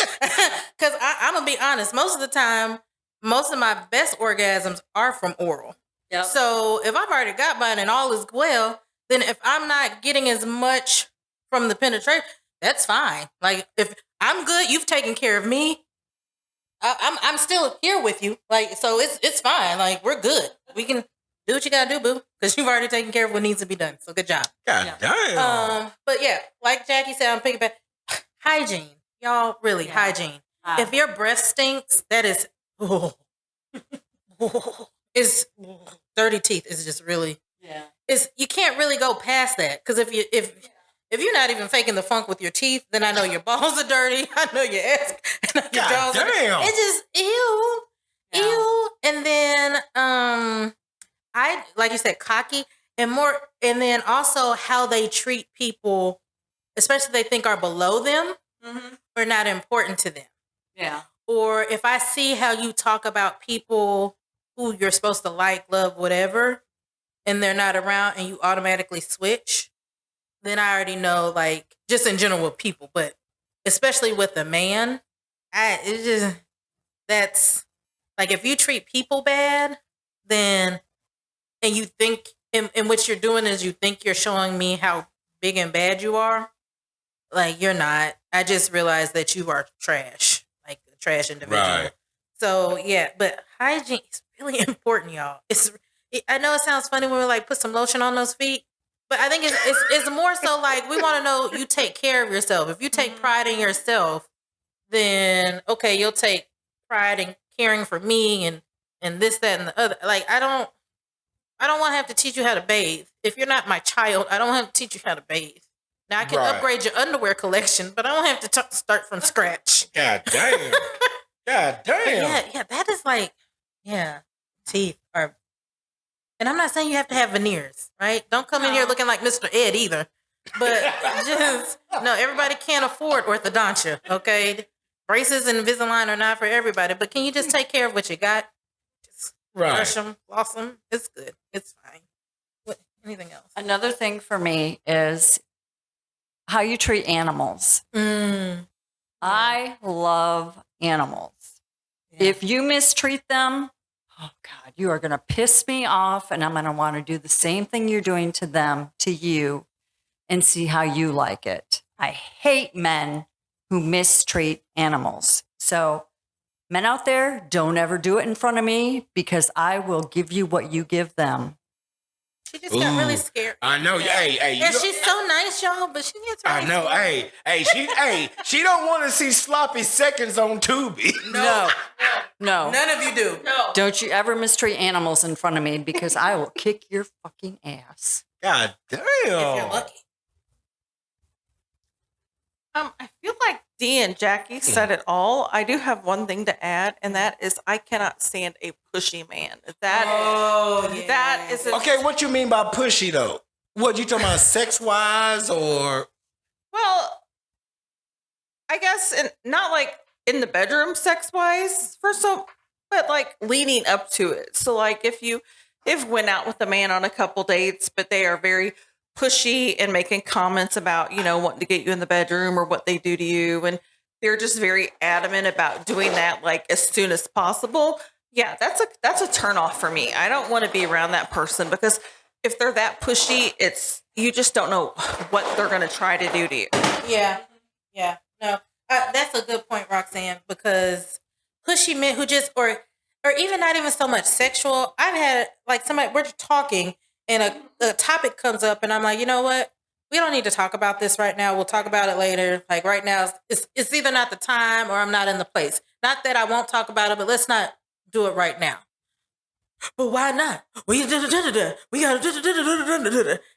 Because I'm going to be honest. Most of the time, most of my best orgasms are from oral. Yep. So if I've already got mine and all is well, then if I'm not getting as much from the penetration, that's fine. Like, if I'm good, you've taken care of me. I'm still here with you. Like, so it's fine. Like, we're good. We can do what you gotta do, boo. Because you've already taken care of what needs to be done. So good job. God damn. But yeah, like Jackie said, I'm picking back. Hygiene. Y'all, really, hygiene. If your breath stinks, that is oh, it's dirty teeth is just really it's you can't really go past that because if you're not even faking the funk with your teeth, then I know your balls are dirty. I know your ass, I know your jaws. Damn. It's just ew. And then I like you said, cocky and more, and then also how they treat people, especially they think are below them or not important to them. Yeah. Or if I see how you talk about people who you're supposed to like, love, whatever, and they're not around and you automatically switch, then I already know, like, just in general with people, but especially with a man, it's just, that's, like, if you treat people bad, then, and you think, and what you're doing is you think you're showing me how big and bad you are, like, you're not. I just realized that you are trash, like a trash individual. Right. So, yeah, but hygiene is really important, y'all. I know it sounds funny when we, like, put some lotion on those feet, but I think it's more so like we want to know you take care of yourself. If you take pride in yourself, then okay, you'll take pride in caring for me and this, that, and the other. Like I don't want to have to teach you how to bathe. If you're not my child, I don't have to teach you how to bathe. Now I can upgrade your underwear collection, but I don't have to start from scratch. God damn. God damn. Yeah, that is like, teeth are. And I'm not saying you have to have veneers, right? Don't come in here looking like Mr. Ed either. But just, no, everybody can't afford orthodontia, okay? Braces and Invisalign are not for everybody. But can you just take care of what you got? Just brush them, floss them. It's good. It's fine. Anything else? Another thing for me is how you treat animals. I love animals. Yeah. If you mistreat them, oh God, you are going to piss me off, and I'm going to want to do the same thing you're doing to them, to you, and see how you like it. I hate men who mistreat animals. So men out there, don't ever do it in front of me because I will give you what you give them. She just got really scared. I know. Hey, yeah, she's so nice, y'all, but she gets really I know. Scared. She don't want to see sloppy seconds on Tubi. No. None of you do. No. Don't you ever mistreat animals in front of me because I will kick your fucking ass. God damn. If you're lucky. I feel like Dee and Jackie said it all. I do have one thing to add, and that is I cannot stand a pushy man. That is okay, what you mean by pushy though? What you talking about, sex wise or? Well, I guess not like in the bedroom sex wise but like leading up to it. So like if went out with a man on a couple dates, but they are very pushy and making comments about, wanting to get you in the bedroom or what they do to you. And they're just very adamant about doing that like as soon as possible. Yeah, that's a turn off for me. I don't want to be around that person because if they're that pushy, you just don't know what they're going to try to do to you. Yeah. No, that's a good point, Roxanne, because pushy men who just, or even not even so much sexual. I've had like somebody, we're talking and a topic comes up and I'm like, you know what? We don't need to talk about this right now. We'll talk about it later. Like right now, it's either not the time or I'm not in the place. Not that I won't talk about it, but let's not do it right now. But why not? We got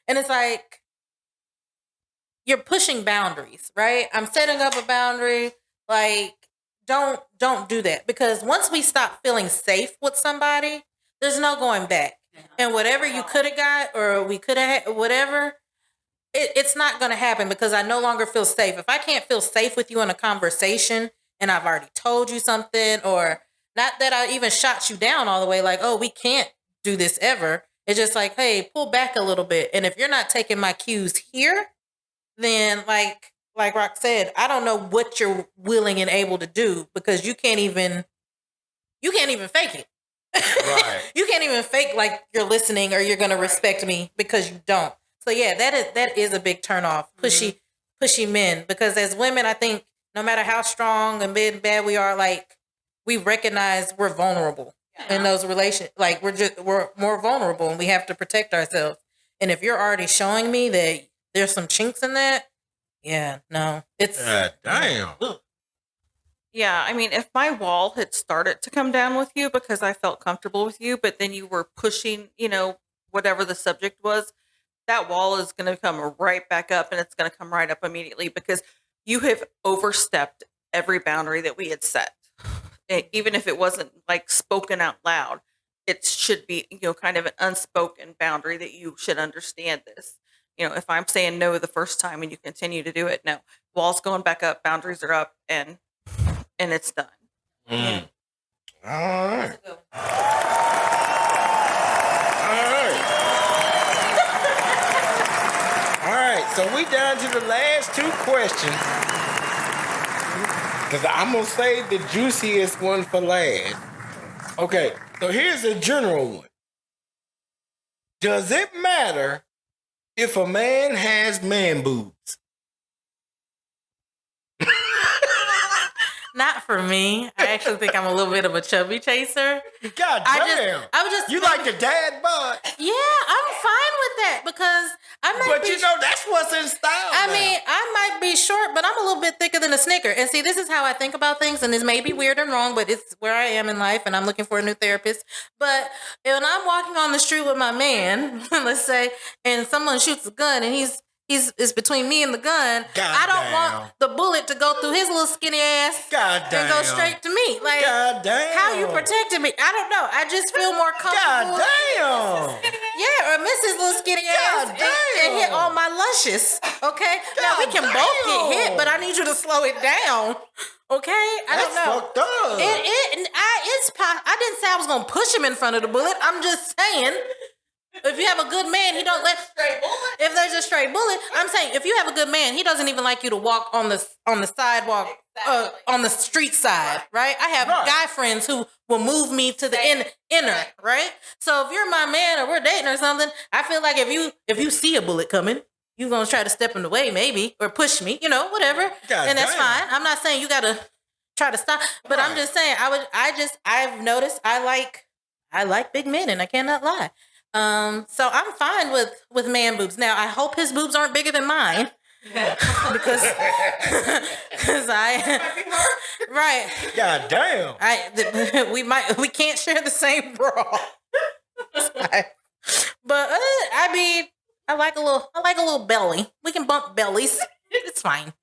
and it's like you're pushing boundaries, right? I'm setting up a boundary. Like, don't do that because once we stop feeling safe with somebody, there's no going back. And whatever you could have got or we could have had, whatever, it's not going to happen because I no longer feel safe. If I can't feel safe with you in a conversation and I've already told you something, or not that I even shot you down all the way, like, oh, we can't do this ever. It's just like, hey, pull back a little bit. And if you're not taking my cues here, then like Rock said, I don't know what you're willing and able to do because you can't even fake it. Right. You can't even fake like you're listening or you're going to respect me because you don't. So yeah, that is a big turnoff. Pushy men, because as women, I think no matter how strong and bad we are, like we recognize we're vulnerable in those relations. Like we're more vulnerable and we have to protect ourselves. And if you're already showing me that there's some chinks in that, yeah, no, it's damn. Yeah, I mean, if my wall had started to come down with you because I felt comfortable with you, but then you were pushing, whatever the subject was, that wall is going to come right back up, and it's going to come right up immediately because you have overstepped every boundary that we had set. Even if it wasn't like spoken out loud, it should be, kind of an unspoken boundary that you should understand this. If I'm saying no the first time and you continue to do it, no, wall's going back up, boundaries are up, and it's done. Yeah. All right. All right. So we down to the last two questions. Because I'm going to save the juiciest one for last. Okay. So here's a general one. Does it matter if a man has man boobs? Not for me. I actually think I'm a little bit of a chubby chaser. God damn. I was just you like the dad bod? Yeah, I'm fine with that because I might But be. that's what's in style. I mean, I might be short, but I'm a little bit thicker than a Snicker. And see, this is how I think about things, and this may be weird and wrong, but it's where I am in life, and I'm looking for a new therapist. But when I'm walking on the street with my man, let's say, and someone shoots a gun, and he's between me and the gun. I don't want the bullet to go through his little skinny ass and go straight to me. Like, how you protecting me? I don't know. I just feel more comfortable. Yeah, or miss his little skinny ass and hit all my luscious. Okay? Now, we can both get hit, but I need you to slow it down. Okay? I don't know. Fucked up. I didn't say I was going to push him in front of the bullet. I'm just saying... If you have a good man, he don't let stray bullet. If there's a stray bullet, I'm saying if you have a good man, he doesn't even like you to walk on the sidewalk, on the street side, right? I have guy friends who will move me to the inner, right? So if you're my man or we're dating or something, I feel like if you see a bullet coming, you're gonna try to step in the way maybe or push me, whatever, and that's fine. I'm not saying you gotta try to stop, but I'm just saying I've noticed I like big men, and I cannot lie. So I'm fine with man boobs. Now I hope his boobs aren't bigger than mine. because right. God damn. We can't share the same bra. But I mean, I like a little belly. We can bump bellies. It's fine.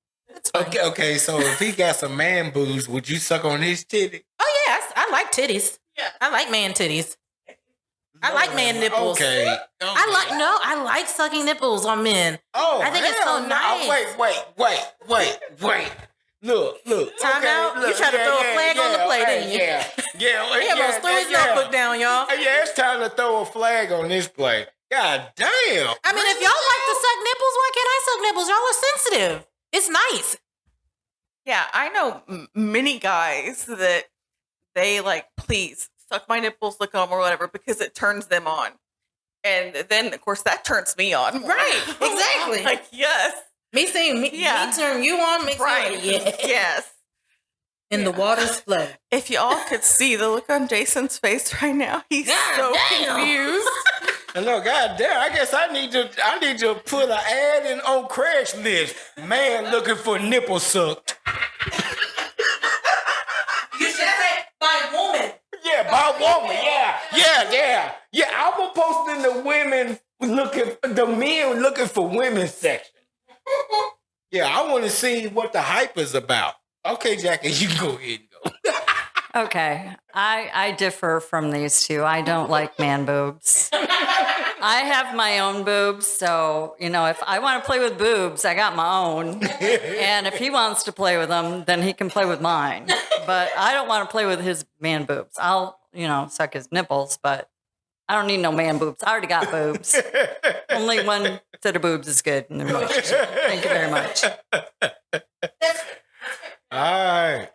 Okay. So if he got some man boobs, would you suck on his titty? Oh yes, I like titties. Yeah, I like man titties. I like man nipples. Okay. I like sucking nipples on men. Oh, I think it's so nice. Wait. Look. Time out. You tried to throw a flag on the play, didn't you? Yeah. He almost threw his notebook down, y'all. Yeah, it's time to throw a flag on this play. God damn. I mean, if y'all like to suck nipples, why can't I suck nipples? Y'all are sensitive. It's nice. Yeah, I know many guys that they like, please suck my nipples, lick them or whatever, because it turns them on. And then, of course, that turns me on. Right, exactly. Like, yes. Me turn you on makes right. Me Yes. And the water's flow. If y'all could see the look on Jason's face right now, he's confused. No, goddamn! I guess I need to put an ad in on Craigslist. Man looking for nipple sucked. You should say by woman. Yeah, by woman. Yeah. I'm gonna post in the men looking for women section. Yeah, I want to see what the hype is about. Okay, Jackie, you can go ahead and go. Okay, I differ from these two. I don't like man boobs. I have my own boobs, so, if I want to play with boobs, I got my own. And if he wants to play with them, then he can play with mine. But I don't want to play with his man boobs. I'll, suck his nipples, but I don't need no man boobs. I already got boobs. Only one set of boobs is good in the relationship. Thank you very much. All right.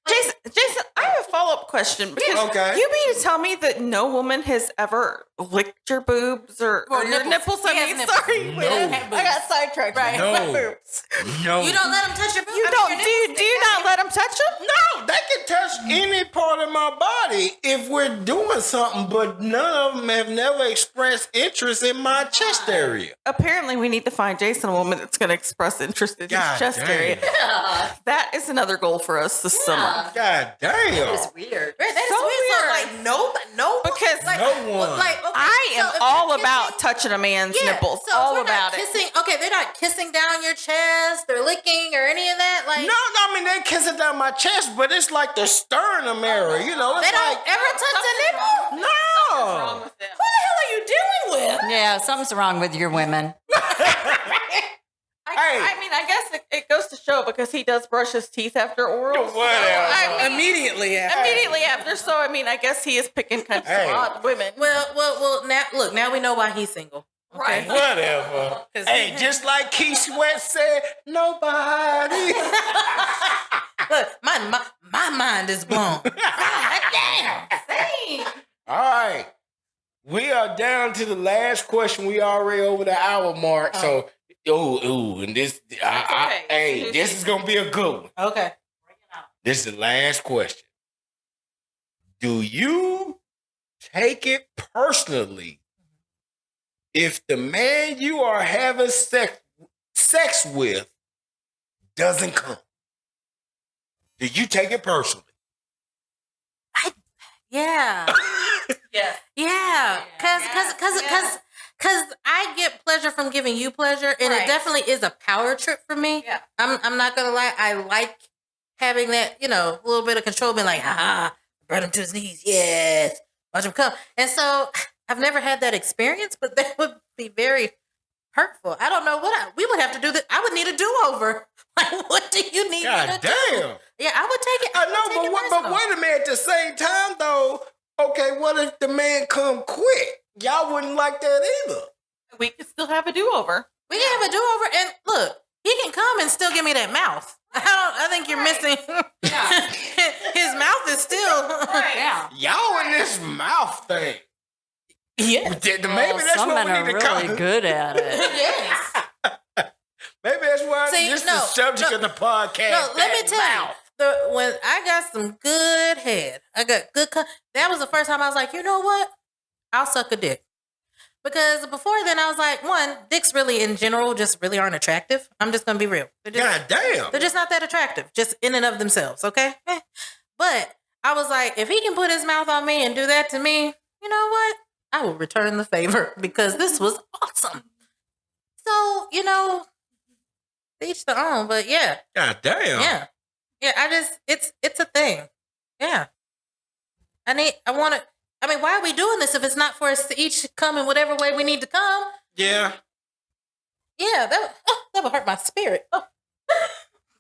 Jason, I have a follow-up question. Because you mean to tell me that no woman has ever licked your boobs or your nipples? Sorry. No. I got sidetracked. Right. No. Boobs. No. You don't let them touch your boobs? Do you not let them touch them? No, they can touch any part of my body if we're doing something, but none of them have never expressed interest in my chest area. Apparently, we need to find Jason a woman that's going to express interest in his chest area. That is another goal for us this summer. God damn. It's weird. That's So weird. So, weird. like, no, Because No one. Like, okay, I am so if all they're about kissing- touching a man's nipples. So if All we're about not it. kissing, okay, they're not kissing down your chest or licking or any of that. Like, No, I mean, they kiss it down my chest, but it's like the sternum area, you know? It's they don't like, ever touch the nipple. no. What the hell are you dealing with? Yeah, something's wrong with your women. I mean, I guess it goes to show because he does brush his teeth after oral. Whatever. Immediately after. So, I mean, I guess he is picking kind of some odd women. Well. Now look. Now we know why he's single. Right. Whatever. Hey, just like Keith Sweat said, nobody. Look, my mind is blown. Damn. All right. We are down to the last question. We already over the hour mark. So, and this, hey, this is going to be a good one. Okay. This is the last question. Do you take it personally if the man you are having sex with doesn't come? Do you take it personally? Yeah. Yeah. Cause I get pleasure from giving you pleasure, and it definitely is a power trip for me. Yeah. I'm not gonna lie. I like having that, a little bit of control, being like, brought him to his knees. Yes. Watch him come. And so I've never had that experience, but that would be very hurtful. I don't know we would have to do that. I would need a do-over. Like, what do you need me to do? damn. Yeah, I would take it. I know, but wait a minute. At the same time, though, okay, what if the man come quick? Y'all wouldn't like that either. We could still have a do-over. We can have a do-over, and look, he can come and still give me that mouth. I think you're missing. His mouth is still. Yeah. Y'all in this mouth thing. Yeah. Maybe Well, that's some what men we are need to really come. good at it. Yes. Maybe that's why this is the no, subject no, of the podcast. No, let me tell mouth. you. When I got some good head, I got good. That was the first time I was like, you know what? I'll suck a dick. Because before then, I was like, one, dicks really in general just really aren't attractive. I'm just gonna be real. God damn. They're just not that attractive, just in and of themselves. Okay. But I was like, if he can put his mouth on me and do that to me, you know what? I will return the favor because this was awesome. So, each their own, but yeah. God damn. Yeah. Yeah, it's a thing. Yeah. Why are we doing this if it's not for us to each come in whatever way we need to come? Yeah. Yeah, that would hurt my spirit. Oh.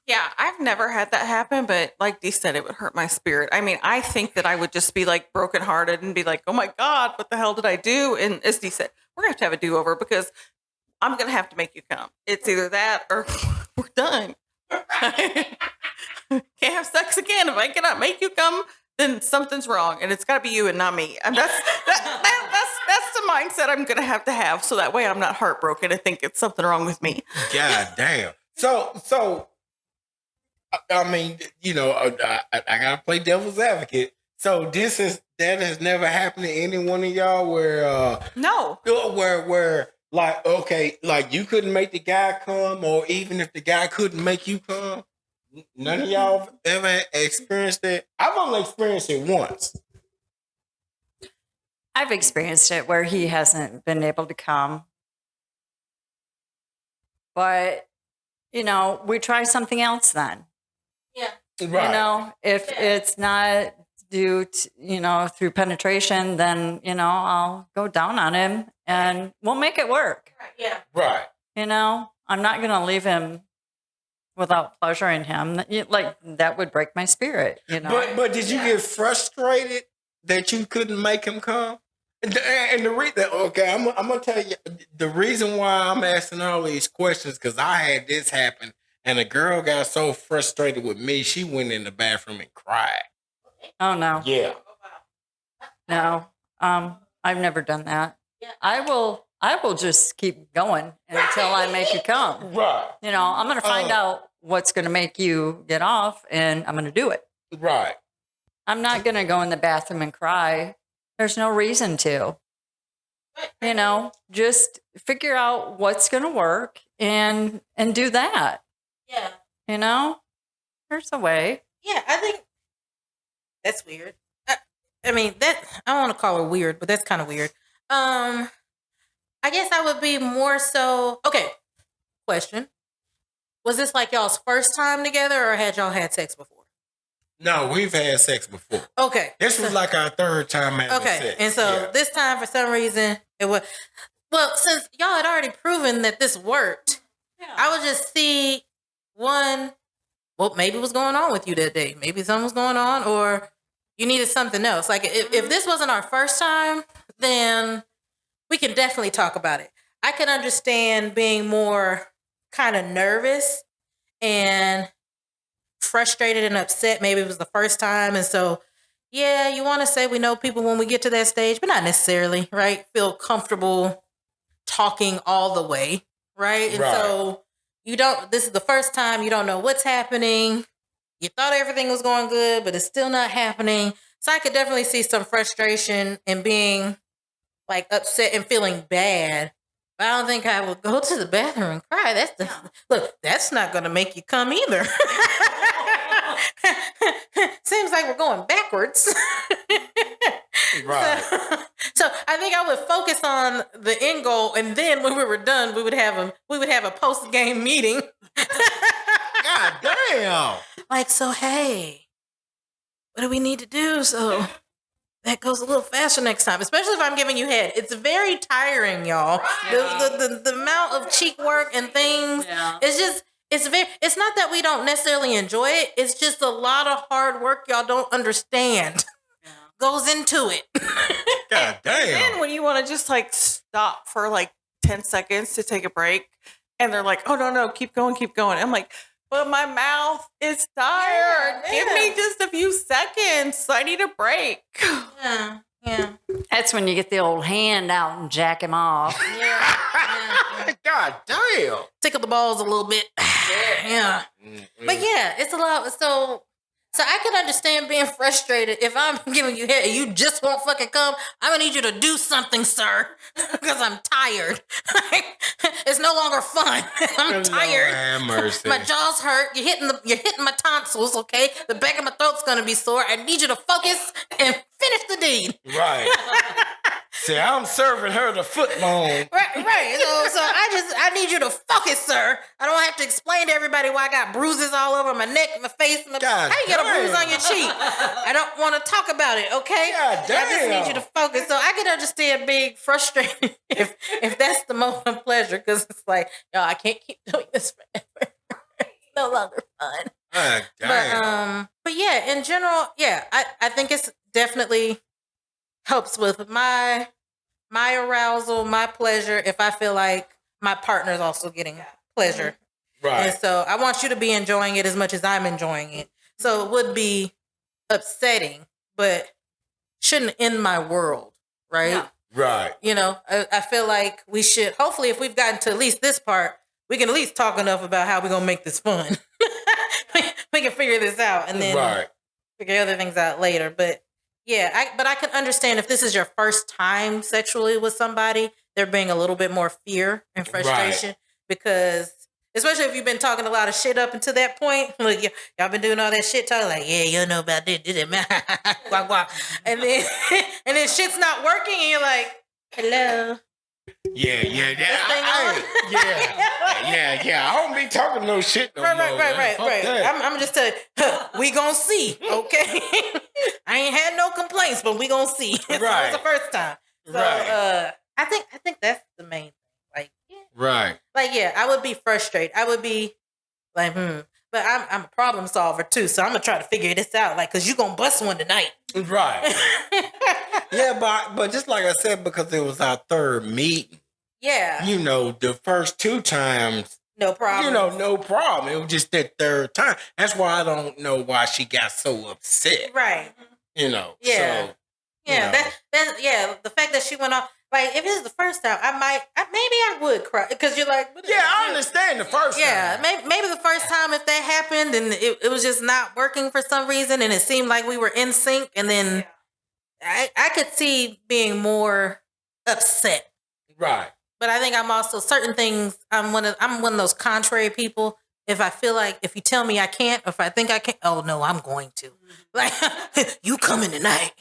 Yeah, I've never had that happen, but like Dee said, it would hurt my spirit. I mean, I think that I would just be like brokenhearted and be like, oh my God, what the hell did I do? And as Dee said, we're going to have a do-over because I'm going to have to make you come. It's either that or we're done. Can't have sex again. If I cannot make you come, then something's wrong, and it's got to be you and not me. And that's the mindset I'm going to have, so that way I'm not heartbroken and think it's something wrong with me. God damn. So, I mean, I gotta play devil's advocate. So that has never happened to any one of y'all where No. where like, okay, like you couldn't make the guy come, or even if the guy couldn't make you come. None of y'all ever experienced it? I've only experienced it once. I've experienced it where he hasn't been able to come. But, we try something else then. Yeah. Right. If it's not due to, through penetration, then, I'll go down on him and we'll make it work. Yeah. Right. I'm not going to leave him without pleasuring him. Like, that would break my spirit, But did you get frustrated that you couldn't make him come? And the reason, okay, I'm gonna tell you the reason why I'm asking all these questions, because I had this happen, and a girl got so frustrated with me, she went in the bathroom and cried. Oh, no. Yeah. No. I've never done that. I will just keep going until I make you come. Right. I'm going to find out what's going to make you get off, and I'm going to do it. Right. I'm not going to go in the bathroom and cry. There's no reason to. You know, just figure out what's going to work and do that. Yeah. You know, there's a way. Yeah, I think that's weird. I mean, that I don't want to call her weird, but that's kind of weird. I guess I would be more so. Okay, question: was this like y'all's first time together, or had y'all had sex before? No, we've had sex before. Okay, This was like our third time having sex. Okay, and so this time, for some reason, it was. Well, since y'all had already proven that this worked, I would just see what maybe was going on with you that day. Maybe something was going on, or you needed something else. Like if this wasn't our first time, then we can definitely talk about it. I can understand being more kind of nervous and frustrated and upset. Maybe it was the first time. And so, yeah, you want to say we know people when we get to that stage, but not necessarily, right? Feel comfortable talking all the way, right? And so this is the first time, you don't know what's happening. You thought everything was going good, but it's still not happening. So I could definitely see some frustration and being like upset and feeling bad. But I don't think I would go to the bathroom and cry. That's not going to make you come either. Seems like we're going backwards. Right. So I think I would focus on the end goal, and then when we were done, we would have a post game meeting. God damn. Like, so hey, what do we need to do so that goes a little faster next time? Especially if I'm giving you head. It's very tiring, y'all. Yeah. The amount of cheek work and things. Yeah. It's not that we don't necessarily enjoy it. It's just a lot of hard work y'all don't understand. Yeah. Goes into it. God damn. And when you want to just like stop for like 10 seconds to take a break, and they're like, oh, no, keep going. I'm like, but my mouth is tired. Yeah. Give me just a few seconds. I need a break. Yeah. That's when you get the old hand out and jack him off. Yeah. God damn. Tickle the balls a little bit. Yeah. Mm-hmm. But yeah, it's a lot. So I can understand being frustrated if I'm giving you head and you just won't fucking come. I'm gonna need you to do something, sir, because I'm tired. It's no longer fun. I'm tired. My jaw's hurt. You're hitting my tonsils. Okay, the back of my throat's gonna be sore. I need you to focus and finish the deed. Right. See, I'm serving her the foot long. Right. So I need you to focus, sir. I don't have to explain to everybody why I got bruises all over my neck, my face, how you get a bruise on your cheek? I don't want to talk about it, okay? God damn. I just need you to focus. So I can understand being frustrated if that's the moment of pleasure, because it's like, yo, I can't keep doing this forever. It's no longer fun. But yeah, in general, yeah, I think it's definitely helps with my arousal, my pleasure, if I feel like my partner is also getting pleasure. Right. And so I want you to be enjoying it as much as I'm enjoying it. So it would be upsetting, but shouldn't end my world, right? Yeah. Right. You know, I feel like we should, hopefully if we've gotten to at least this part, we can at least talk enough about how we're going to make this fun. We can figure this out and then figure other things out later. But yeah, I can understand if this is your first time sexually with somebody, there being a little bit more fear and frustration because, especially if you've been talking a lot of shit up until that point, like y'all been doing all that shit talking, like, yeah, you know about this, guac, guac. And then shit's not working, and you're like, hello. Yeah. I don't be talking no shit no more. Right. I'm just telling you, we gonna see, okay? I ain't had no complaints, but we gonna see. Right. So it's the first time. So I think that's the main thing. Like, yeah. Right. Like, yeah, I would be frustrated. I would be like, but I'm a problem solver too, so I'm gonna try to figure this out. Like, cause you gonna bust one tonight. Right. Yeah, but just like I said, because it was our third meeting. Yeah. You know, the first two times. No problem. You know, no problem. It was just that third time. That's why I don't know why she got so upset. Right. You know. Yeah. So, yeah. The fact that she went off. Like, if it's the first time, maybe I would cry. Because you're like... Yeah, I understand the first time. Yeah, maybe the first time if that happened and it was just not working for some reason and it seemed like we were in sync, and then I could see being more upset. Right. But I think I'm also certain things. I'm one of those contrary people. If I feel like if you tell me I can't, or if I think I can't, oh no, I'm going to. Like, you coming tonight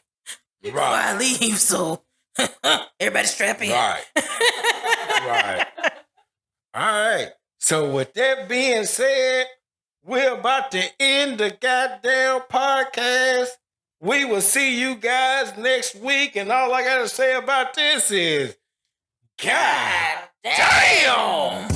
before I leave, so everybody strap in. Right. Right. All right. So with that being said, we're about to end the goddamn podcast. We will see you guys next week, and all I gotta say about this is, God damn!